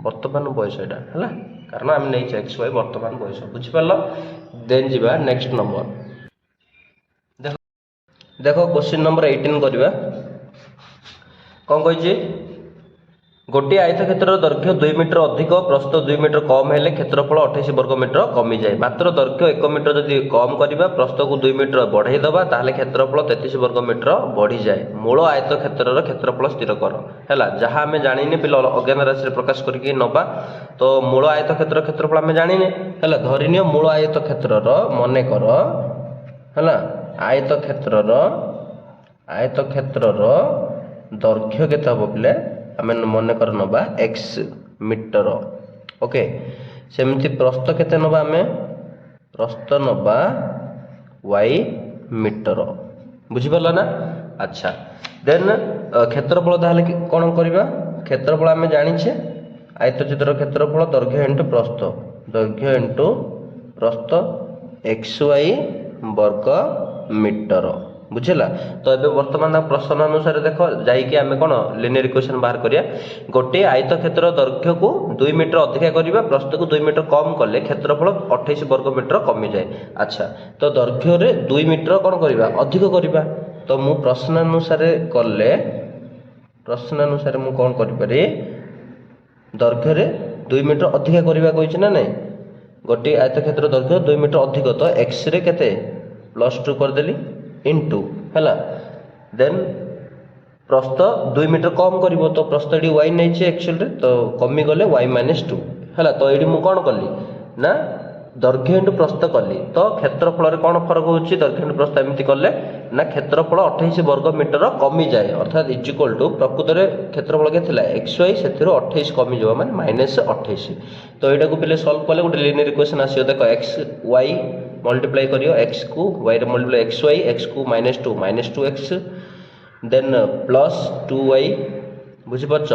वर्तमान बयस यहाँ है कारण आम नहीं एक्स वाई वर्तमान बयस बुझिपार देन जीवा नेक्स्ट नंबर देख देखो क्वेश्चन नंबर 18 करवा कौन कही गोटे आयतक्षेत्र दैर्घ्य 2 मीटर अधिक प्रस्थ 2 मीटर कम हेले क्षेत्रफल 28 वर्ग मीटर कमी जाए मात्र दैर्घ्य 1 मीटर जदि कम करवा प्रस्थ को 2 मीटर बढ़ाई दबा ताहले क्षेत्रफल 33 वर्ग मीटर बढ़ी जाए मूल आयतक्षेत्र क्षेत्रफल स्थिर कर है जहाँ आम जाने पिला अज्ञान राशि प्रकाश करके नवा तो मूल आयतक्षेत्र क्षेत्रफल आम जाने है धरिनिय मूल आयतक्षेत्र मन कर है आयतक्षेत्र दैर्घ्य केते हम पे आम मन कर नवा एक्स मीटर ओके सेमती प्रस्थ केते नवा आम प्रस्थ नवा वाई मीटर बुझिपार ना अच्छा देन क्षेत्रफल ताहले कौन करवा क्षेत्रफल आम जानिछे आयतचित्र क्षेत्रफल दैर्घ्य इंटू प्रस्थ एक्स वाई वर्ग मीटर बुझेगा तो ये वर्तमान प्रश्न अनुसार देख जाइए आम कौन लिनियर इक्वेशन बाहर करिया गोटे आयतक्षेत्र दैर्घ्य को 2 मीटर अधिका करवा प्रस्थ को 2 मीटर कम कले क्षेत्रफल 28 वर्ग मीटर कमी जाए अच्छा तो दैर्घ्य रे 2 मीटर कौन करवा अधिक करवा तो मु प्रश्न अनुसार कले प्रश्न अनुसार मु कौन करि दैर्घ्य रे 2 मीटर अधिका करवा कहिछि ना नहीं गोटे आयतक्षेत्र दैर्घ्य 2 मीटर अधिक तो एक्स रे केते +2 करदेली इंटू है देन प्रस्थ 2 मीटर कम करिवो तो प्रस्थ एडी y नै छै एक्चुअली तो कमी गले y - 2 है तो एडी मु कोन कली ना दर्घ्य इंटू प्रस्थ कली तो क्षेत्रफल रे कोन फरक होची दर्घ्य इंटू प्रस्थ एमती करले ना क्षेत्रफल 28 वर्ग मीटर कमी जाए अर्थात इज इक्वल टू प्रकृत रे क्षेत्रफल के थिला xy सेथिरो 28 कमी जवा माने -28 तो एटा को पहिले सॉल्व करले गोटे लिनियर इक्वेशन आसीयो देखो x y मल्टीप्लाई करियो x को y रे मल्टीप्लाई x को -2 2x देन प्लस 2y बुझी परछ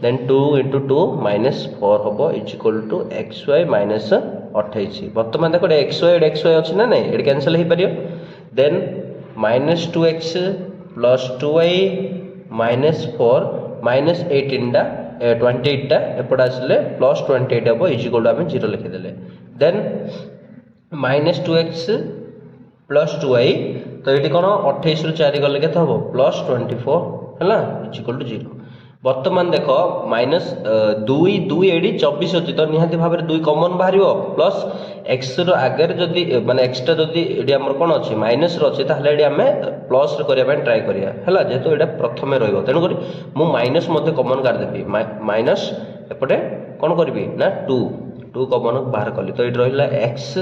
देन 2 * 2 -4 हबो इज इक्वल टू xy -28 वर्तमान देखो xy अछि ना नै एड कैंसिल हे परियो देन -2x + 2y -4 -18 टा 28 टा एपड आसले +28 हबो इज इक्वल टू हम 0 लिखि देले देन -2x + 2y तो ये कौन 28 रु 4 गले के +24 है इज इक्वल टू 0 वर्तमान देख -2 2 एडी 24 अच्छी तो निहाती भाव में 2 कमन बाहर प्लस एक्स आगे जदि माने एक्सट्रा जदि ये आम कौन अच्छी माइनस अच्छी ताहले ये आम प्लस करने ट्राए करिया है जेहेतु ये प्रथम रही तेणुक मु माइनस कमन काटिदेवी माइनस एपटे कौन करी ना 2 कमन बाहर कली तो ये रहा एक्स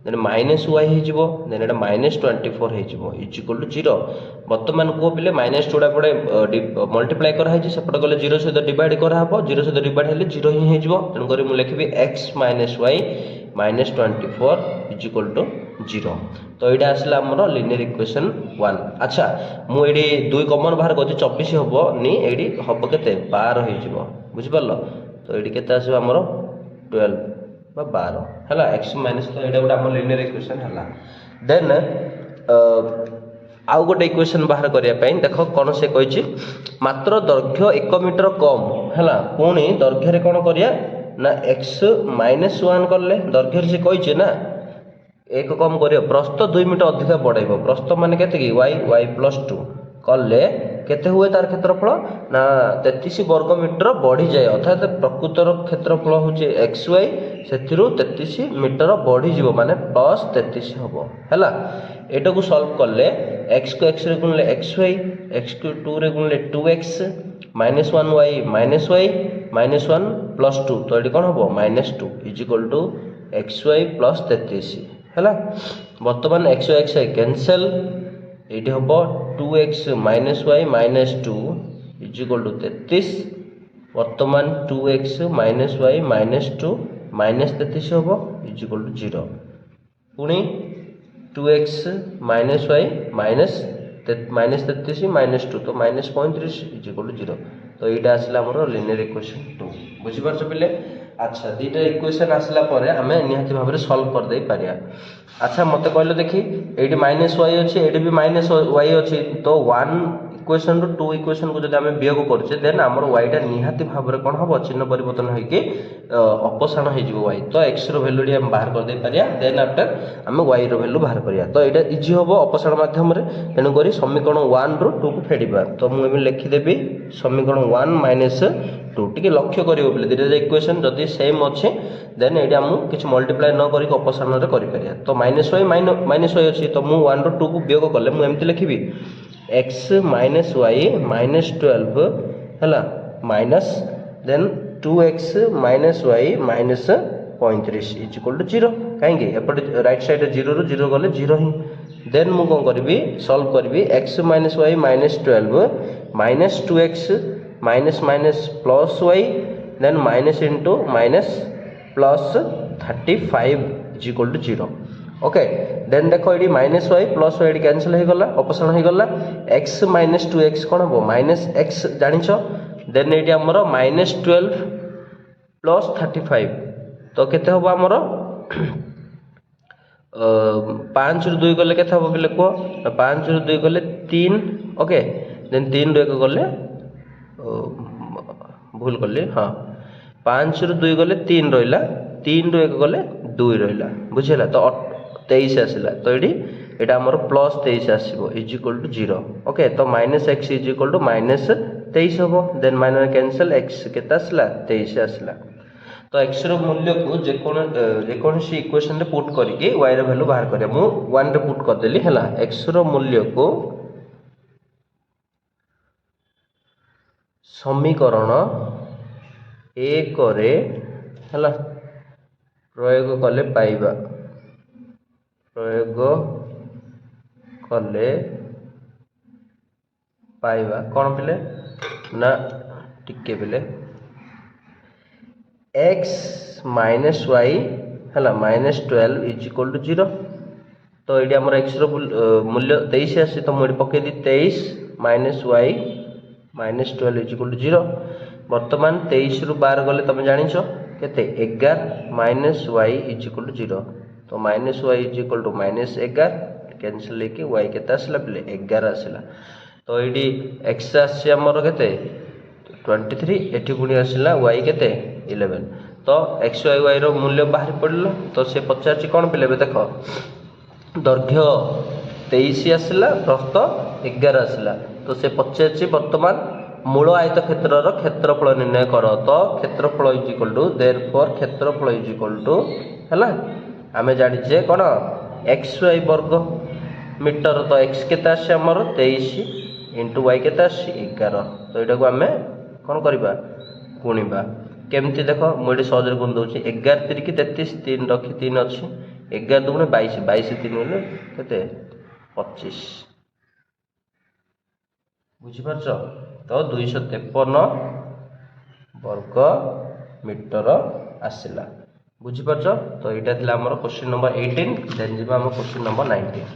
देन -y हो देन एटा -24 हो इज इक्वल टू 0 वर्तमान को पिले -2 पड़े मल्टीप्लाई करा है सेपटे गले 0 सहित डिवाइड करा हबो 0 सहित डिवाइड हेले 0 ही हो तेणु करी मु लिखिबी x - y -24 is equal to 0 तो ये आसला हमर लिनियर इक्वेशन 1 अच्छा मु एडी 2 कमन बाहर करछि 24 हबो नी एडी हबो केते 12 हो बुझि परलो तो एडी केते आसीबो हमर 12 बा 12 है एक्स माइनस तो ये गोटे आम लिनियर इक्वेशन है देन आउ गोटे इक्वेशन बाहर करने देख कौन से कही मात्र दैर्घ्य 1 मीटर कम है पुणी दैर्घ्य कौन करिया ना x -1 कले दैर्घ्य से कही ना एक कम कर प्रस्थ 2 मीटर अधिक बढ़ेब प्रस्थ मान के y +2 कले केते हुए तार क्षेत्रफल ना 33 वर्ग मीटर बढ़ी जाए अर्थात प्रकृतर क्षेत्रफल हूँ xy से 33 मीटर बढ़ी जीवो माने +33 हबो हैला एटा को सॉल्व करले x को x रे गुणले xy x को 2 रे गुणले 2x -1y -1 +2 तो एटी कोन हबो -2 इज इक्वल टू xy + 33 हैला वर्तमान xy कैंसिल ये हम 2x - y - 2 is equal to 33 वर्तमान 2x - y - 2 -33 हम इज इक्वल टू 0 पुणी 2x - y -33 -2 तो -35 इज इक्वल टू 0 तो यहाँ आसला आमर लिनियर इक्वेशन 2 बुझीपार पिले अच्छा दुईटा इक्वेशन आसला आम निहाती भाव में सल्व कर दे पारिया अच्छा मत कहले देखी ये -y अच्छी ये भी -y अच्छी तो 1 इक्वेशन रु 2 इक्वेशन को जब आम वियोग करुचे देन आमर y निहाती भाव में कौन हम चिन्ह परिवर्तन होगी अपसारण हो y तो x रो वैल्यू आम बाहर कर दे पारिया देन आफ्टर आम y रो वैल्यू बाहर करिया तो यहाँ इजी हम अपसारण माध्यम तेणुक समीकरण 1 रु 2 को फेड़ा तो मुझे लिखिदेवी समीकरण 1 - 2 टी लक्ष्य कर दुटा इक्वेशन जदि सेम अच्छे देन ये आम किसी मल्टीप्लाई न कर अपसारण करें तो -y अच्छी तो मुझे 1 रु 2 को वियोग कले मुझे लिखी x - y -12 है minus then 2x - y -35 is equal to 0 कहीं एपटे राइट साइड 0 रु 0 गले 0 ही देन मु कौन करी सॉल्व करी x - y -12 -2x plus y then minus into minus +35 is equal to 0 okay then देखो ये -y प्लस y कैंसिल हो गला अपसारण हो गला x - 2x कौन हम -x जानिछ देन ये आमर -12 + 35 तो केते हम आमर 5 रु 2 गले केते हम बोले कह 5 रु 2 गले 3 ओके देन 3 रु 1 गले भूल कली हाँ 5 रु 2 गले 3 रहा 3 रु 1 गले 2 रहा बुझेगा तो 23 आसला तो ये यहाँ आमर +23 आसो इज इक्वल टू 0 ओके तो -x इज इक्वल टू -23 हम देन माइनस कैंसल x केते आसला 23 आसला तो x ର मूल्यକୁ ଯେକୌଣସି ଇକ୍ୱେସନରେ ପୁଟ୍ କରିକି y ର ଭ୍ୟାଲୁ ବାହାର କରିବା। ମୁଁ 1 ରେ ପୁଟ୍ କରିଦେଲି ହେଲା। x ର मूल्यକୁ ସମୀକରଣ 1 ରେ ହେଲା ପ୍ରୟୋଗ କଲେ ପାଇବା। ପ୍ରୟୋଗ କଲେ पाइबा कौन पिले ना टिके पिले x माइनस वाई है -12 इज इक्वल टू 0। तो ये आम x मूल्य 23 आसी तो मुझे पकई दी 23 minus y -12 is equal to 0। बर्तमान 23 रु 12 गले तुम जान के 11 minus y is equal to 0। तो minus y is equal to -11 cancel लेके वाई के आसला पिले 11 आसला। तो ये एक्स आमर के 23 एटी पुणी आसला वाई के 11। तो एक्स वाई वाई मूल्य बाहर पड़ा। तो से पचार कौन पिले देख दैर्घ्य 23 आसला प्रस्थ 11 आसला। तो से पचार बर्तमान मूल आयत क्षेत्र क्षेत्रफल निर्णय कर। तो क्षेत्रफल इज इक्वल टू देयरफॉर क्षेत्रफल इज इक्वल टू है आम जाने कौन एक्स वाई वर्ग मीटर। तो एक्स के आमर 23 इंटू वाई के 11। तो यहाँ को आम कौन करवा गुणा केमती देख मुझे सहज गुण दूसरी 11 3 की 33 3 रखी 3 अच्छी 11 2 22 22 3 के 25 बुझीपार। तो 253 वर्ग मीटर आसला बुझीपार। तो यहाँ थी आम क्वेश्चन नंबर 18। देन जी आम क्वेश्चन नंबर 19।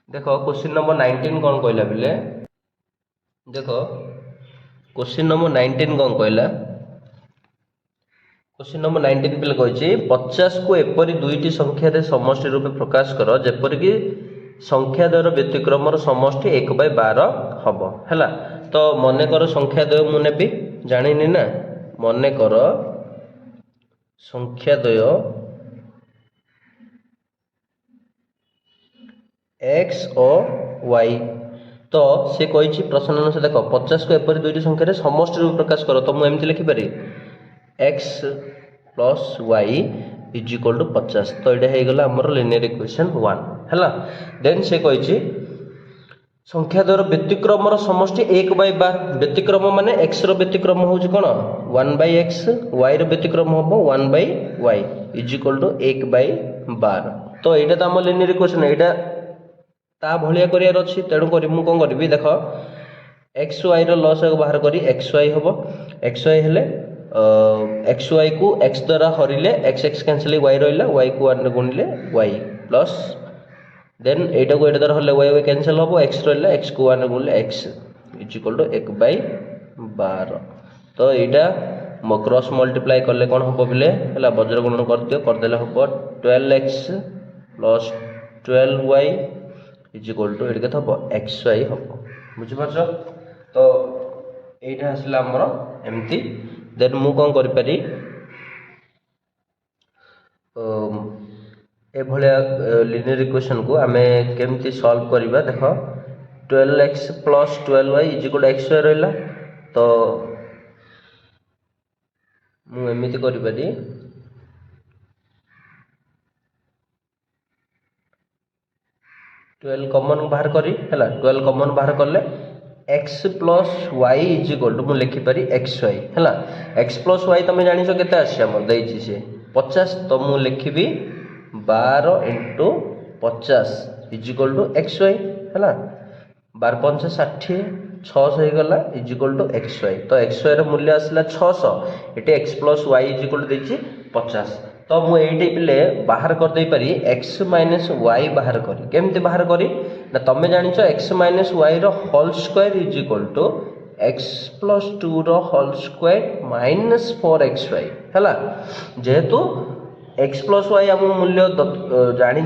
देखो क्वेश्चन नंबर 19 कौन कहला बोले देख क्वेश्चन नंबर 19 कौन कहला। क्वेश्चन नंबर 19 पे कही 50 को एपरी दुईटी संख्यार समष्टि रूपे प्रकाश कर जेपरिक संख्याद्वयर व्यतिक्रमर समष्टि 1/12 हम है। तो मनकर संख्याद्वय मुझे जानी ना मनकर संख्याद्वय एक्स और वाई। तो से कही प्रश्न अनुसार देख 50 को एपरी दुईटी संख्यार समष्टि रूप प्रकाश कर। तो मुझे एमती लिखिपारि x plus y is equal to 50। तो ये होगा आमर लिनियर इक्वेशन 1 है। देन से कही संख्याद्वयर व्यतिक्रमर समष्टि 1/12 व्यतिक्रम माने एक्स व्यतिक्रम हूँ कौन 1/x वाई व्यतिक्रम हम 1/y इज इक्वल टू 1/12। तो यहाँ तो आम लिनियर इक्वेशन यहाँ ता भलिया करार अच्छी। तेणुक मुझे कौन करी देख एक्स वाई लस बाहर करी एक्स वाई हम एक्स वाई हेले एक्स वाई को एक्स द्वारा हरिले एक्स एक्स कैंसिल वाई रहा वाई को 1 गुणिले वाई प्लस देन यहाँ को द्वारा हरिले वाई वाई कैंसिल हम एक्स रहा एक्स को 1 गुणिले एक्स इज इक्वल टू 1/12। तो यहाँ क्रॉस मल्टीप्लाई कले कौन हम बोले है वज्र गुणन कर दियो करदे हम 12x plus 12y is equal to ये हम एक्स वाई हम बुझीपार। तो यहाँ आसला आमर एमती। देन मु कौन करी लिनियर इक्वेशन को आम केमती सॉल्व करवा देख 12x plus 12y is equal to x y रहा। तो मुझे करी 12 कमन बाहर करी है 12 कमन बाहर कले x plus y is equal to मुझे लिखिपारि एक्स वाई है। एक्स प्लस वाई तुम जान के आसी सी 50। तो मुझे लिखी 12 into 50 is equal to x y है 12 5 60 600 हो गला is equal to x y. तो एक्स वाई मूल्य आसला 600 ये x plus y is equal to 50। तो मुझे पिले बाहर करदे पारी एक्स माइनस वाई बाहर करी केमती बाहर करी ना तुम जान x minus y whole square is equal to x plus 2 whole square minus 4 y है। जेहेतु एक्स प्लस वाई आम मूल्य जाने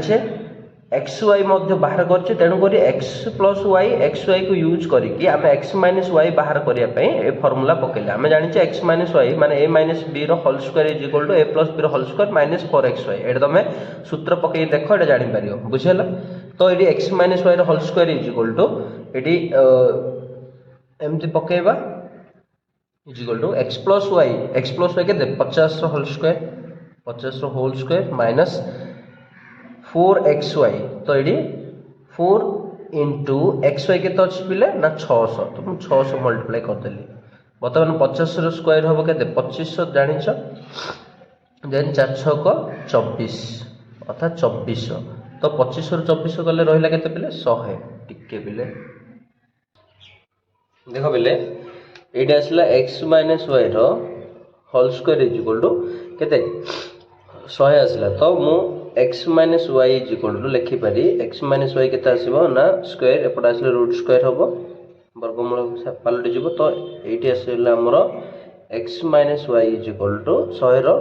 एक्स वाई बाहर कर तेणुक x plus y x y को यूज करके आम एक्स माइनस वाई बाहर करने फर्मूला पकेले आम जाने एक्स माइनस वाई माने a minus b whole square is equal to a plus b whole square minus 4 y. ये तुम सूत्र पकई देख ये जापर बुझेगा। तो ये x minus y whole square is equal to ये एमती पकेबा is equal to x plus y के 50 होल स्क्वायर माइनस 4xy तो ये 4 इंटू xy के तो अच्छी पिले ना 600 तो मुझे 600 मल्टीप्लाई करदेली बर्तमान 50 स्क्वायर हम के 2500 जाच देन 4 6 24 अर्थात 2400 तो 2500 ରୁ 2400 गले रहिला केते पिले 100 टिके पिले देखो पिले एटा आसला x माइनस y रो whole square is equal to केते 100 आसला तो मु x minus y is equal to लिखि पारी x माइनस y केते आसीबो ना स्क्वायर एपट आसले रूट स्क्वायर हबो वर्गमूल पलटि जिवो तो एटी आसला हमर x minus y is equal to 100 रो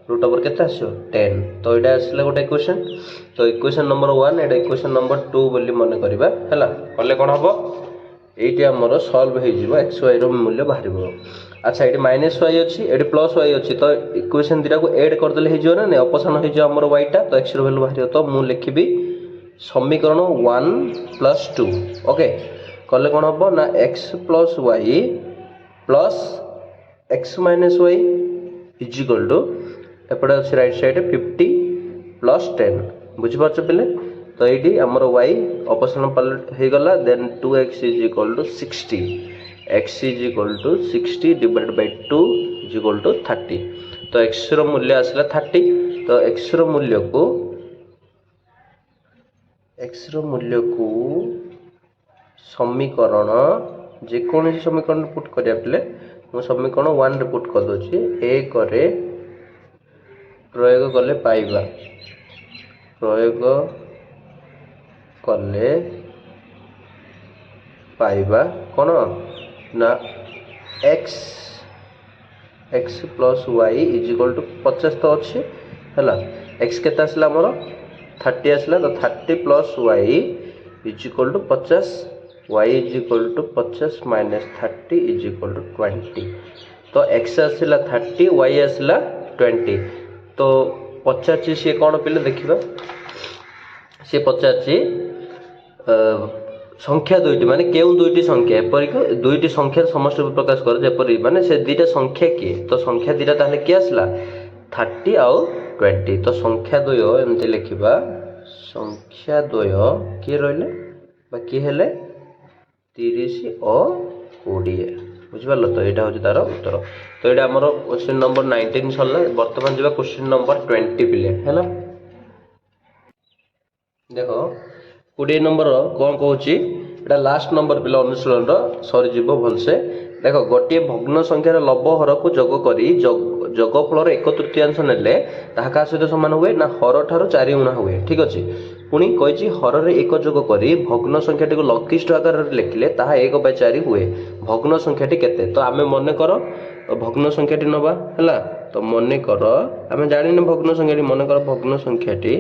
रूट ओवर केते आसीयो 10 तो एटा आसला गोटे इक्वेशन तो इक्वेशन नंबर 1 एटा इक्वेशन नंबर 2 बोली माने करबा हैला करले कोन हबो एटी हमर सॉल्व हे जिवो x y रो मूल्य बाहरिबो अच्छा एटी माइनस y अछि एटी प्लस y अछि तो इक्वेशन दिरा को ऐड कर देले हे जिवो ना अपसारण हे जिवो हमर y टा तो x रो वैल्यू बाहरियो तो मु लिखिबी समीकरण 1 + 2 ओके करले कोन हबो ना x + y plus x minus y is equal to एपटे अच्छे राइट साइड 50 + 10 बुझी पाछ पिले तो ये आमर y अपसारण पलट हो गला then 2x is equal to 60 x is equal to 60 divided by 2 is equal to 30 तो x रो मूल्य आसला 30 तो x रो मूल्य को समीकरण जे कौन समीकरण पुट करिया पिले मु समीकरण 1 रे पुट कर दोची ए करे प्रयोग कले पाइबा प्रयोग कले पाइबा कौन ना x plus y is equal to 50 तो अच्छे है x के आसला 30 आसला तो 30 + y is equal to 50 y is equal to 50 minus 30 is equal to 20 तो x आसला 30 y आसला 20 तो पचाची सी कौन पिले देखा सी पचाची संख्या दुईटी माने केउ दुईटी संख्या एपरिक दुईटी संख्या समस्त प्रकाश कर जेपरि माने से दुईटा संख्या किए तो संख्या दुईटा ताहले के आसला 30 आउ 20 तो संख्या द्वय एमती लिखिबा संख्या द्वय के रहले बाकी हेले 30 और 20 बुझिपारल तो यहाँ हूँ तार उत्तर तो ये आमर क्वेश्चन नंबर 19 सरला बर्तमान जा क्वेश्चन नंबर 20 पिले है देख 20 नंबर कौन कहूँ लास्ट नंबर पिला अनुशीलन सरीज भलसे देख गोटे भग्न संख्यार लब हर को जोग कर जोगफल 1/3 नेले क्या सहित सामान हुए ना हर ठार 4 गुणा हुए ठीक अच्छे पुणी कही हर रे 1 जोग कर भग्न संख्याटी को लघिष्ठ आकार लिखिले ताहा 1/4 हुए भग्न संख्याटी केते तो आमे मने कर भग्न संख्याटी नबा हैला तो मने कर आमे जानिने भग्न संख्याटी मने कर भग्न संख्याटी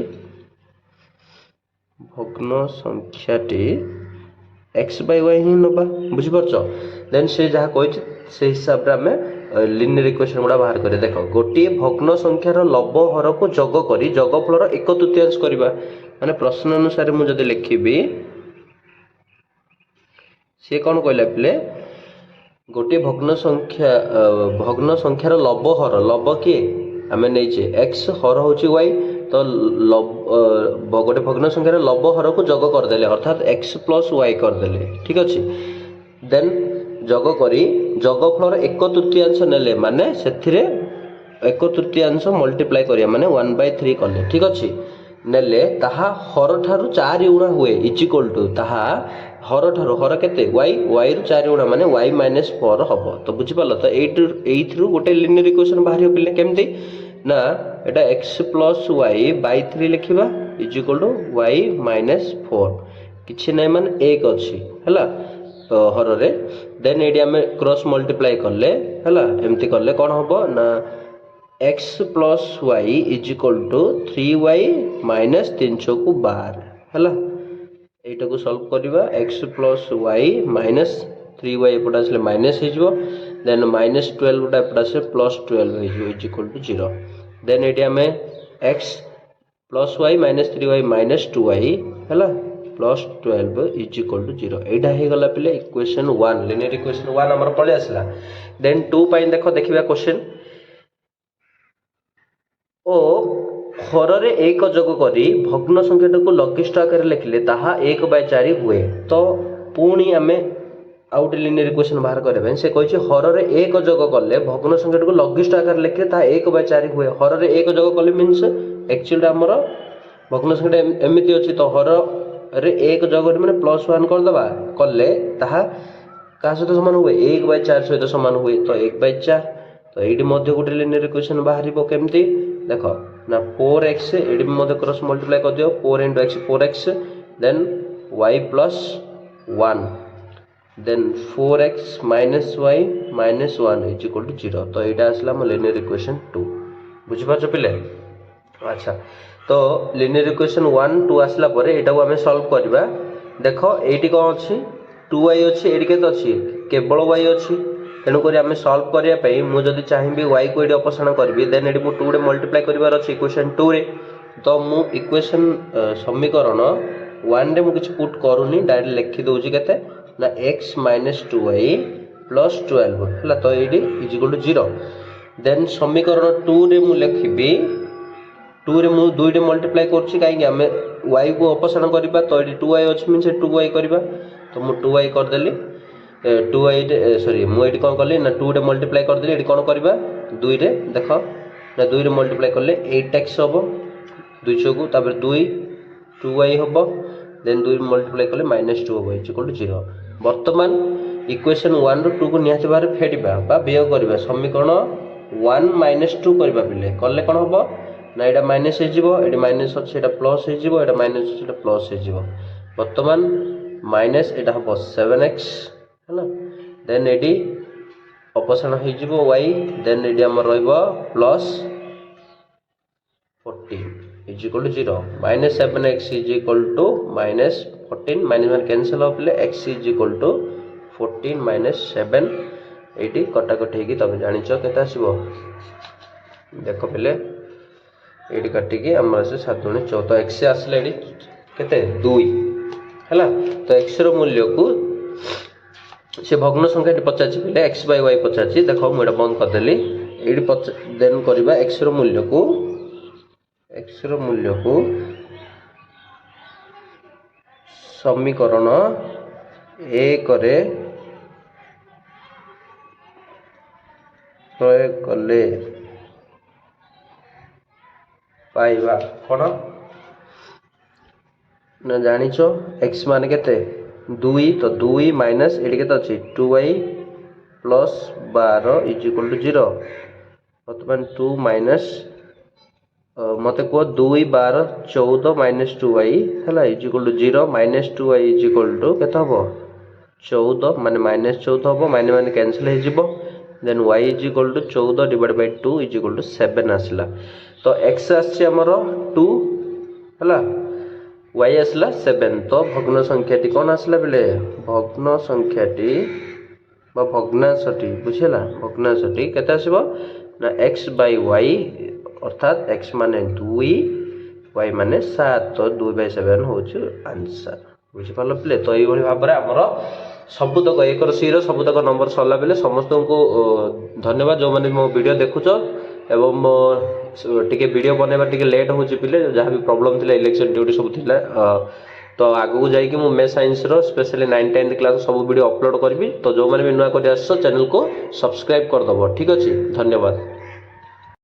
x/y ही नबा बुझी परछ देन से जहा कहि से हिसाब रे आमे लिनियर इक्वेशन गुडा बाहर करे देखो गोटे भग्न संख्यार लब हर को जोग करी जोगफल 1/3 करबा माने प्रश्न अनुसार मु जदि लिखिबी से कौन कहला पिले गोटे भग्न संख्यार लब किए आम नहीं एक्स हर हूँ y तो गोटे भग्न संख्यार लब हर को जोग करदे अर्थात x + y करदे ठीक अच्छे देन जोग करी जोगफल 1/3 नेले माने से 1/3 मल्टीप्लाई करिया माने 1/3 कले ठीक अच्छे नेले ताहा हर ठारू 4 गुणा हुए इज इक्वल टू ताहा हर ठारू हर केते y रू 4 गुणा माने y - 4 हबो तो बुझि पालो तो एइथरु गोटे लिनियर इक्वेशन बाहरियो पिले केमती ना एटा x + y/3 लिखिबा इज इक्वल टू y - 4 किछि नै माने 1 अछि हैला हर रे देन एडी हमें क्रॉस मल्टीप्लाई करले हैला एमती करले कोन हबो ना x + y is equal to 3y - 312 हैला एटा को सॉल्व करबा x + y - 3y एपटा आसले माइनस हे जिवो देन -12 उटा एपटा से +12 हे जिवो इज इक्वल टू 0 देन एटी हमें x + y - 3y - 2y हैला प्लस 12 इज इक्वल टू 0 एटा हे गला पिले इक्वेशन 1 लिनियर इक्वेशन 1 हमर पळे आसला देन 2 पाइन देखिबा क्वेश्चन ओ हररे एक जोग करी भग्न संख्याटा लघिष्ठ आकार लिखिले ताहा 1/4 हुए तो पुणी आमे आउट लिनियर इक्वेशन बाहर करबे से कहै छै हररे एक जोग करले भग्न संख्याटा लघिष्ठ आकार लिखिले ताहा 1/4 हुए हररे एक जोग करले मींस एक्चुअली हमर भग्न संख्या एमिति अछि तो हर रे एक जोग माने +1 कर दबा करले ताहा का सहित समान हुए 1/4 सहित समान हुए तो 1/4 तो एडी मध्ये गुटे लिनियर इक्वेशन बाहरिबो केमती देखो ना 4x एडी मध्ये क्रॉस मल्टीप्लाई कर दियो 4 * x 4x then y + 1 then 4x - y - 1 = 0 तो एटा आसला हम लिनियर इक्वेशन 2 बुझि पाछो पिले अच्छा तो लिनियर इक्वेशन 1 2 आसला परे एटा को हमें सॉल्व करबा देखो एटी कोन अछि 2y अछि एडी केत अछि केवल y अछि तेणु करी हमें सॉल्व करिया पई मु जदी चाहिबी y को एडी अपसारण करबी देन एडी मु 2 रे मल्टीप्लाई करबार अछि इक्वेशन 2 रे तो मु इक्वेशन समीकरण 1 रे मु किछ पुट करूनी डायरेक्ट लिखि दोउची केते ना x - 2y + 12 हला तो एडी = 0 देन समीकरण 2 रे मु लिखिबी 2 रे मु 2 रे मल्टीप्लाई करछि काई हमें y को अपसारण करबा तो एडी 2y अछि मीन से 2y करबा तो मु 2y कर देली 2y सॉरी मु एडी कोन करली ना 2 रे मल्टीप्लाई कर देली एडी कोन करबा 2 रे देखो ना 2 रे मल्टीप्लाई करले 8x होबो 2 चोकु तापर 2 2y होबो देन 2 रे मल्टीप्लाई करले -2 होबो = 0 वर्तमान इक्वेशन 1 रो 2 को निहाती बारे फेडिबा बा वियोग करबा समीकरण 1 - 2 करबा पिले करले कोन होबो ना एटा माइनस हे जिवो एडी माइनस अछि एटा प्लस हे जिवो एटा माइनस अछि एटा प्लस हे जिवो वर्तमान माइनस एटा हबो 7x हैला देन एडी अपसारण हे जिवो y देन एडी हमर रहइबो प्लस 14 = 0 -7x = -14 -1 कैंसिल हो पले x = 14 - 7 एडी कटा कट हेकी तबे जानि छ केता आसीबो देखो पले एडी काटी के हमर से 7 * 14 तो x आसले एडी केते 2 हैला तो x रो मूल्य को से भग्न संख्या टी 50 पले x/y 50 देखो मु एटा बंद कर देली एडी देन करबा x रो मूल्य को समीकरण 1 रे प्रयोग करले पाइबा कोन ना जानि छो x मान केते 2 तो 2 माइनस एडी केते अछि 2y + 12 = 0 वर्तमान 2 माइनस मते को 2 12 14 - 2y हला = 0 - 2y = केते हबो 14 माने -14 हबो माने माने कैंसिल हे जिवो देन y = 14 / 2 = 7 आसला तो x आछि हमरो 2 हला y आसला 7 तो भग्न संख्याटी कोन आसला बेले भग्न संख्याटी बा भग्नांशटी बुझिला भग्नांशटी केते आसीबो ना x/y अर्थात x माने 2 y माने 7 तो 2/7 होछु आंसर बुझि पालो प्ले तो एई भली भाबरे हमरो सबुतक एक सी रो सबुतक नंबर सरला बेले समस्त को धन्यवाद जो माने मो वीडियो देखुचो एवं टिके वीडियो बनेबा टिके लेट होची पिले जहाँ भी प्रॉब्लम थिला इलेक्शन ड्यूटी सब थिला तो आगु जाई कि मो मे साइंस रो स्पेशली 9 10 क्लास सब वीडियो अपलोड करबी तो जो माने भी नुआ कर आसो चैनल को सब्सक्राइब कर दबो ठीक अछि धन्यवाद।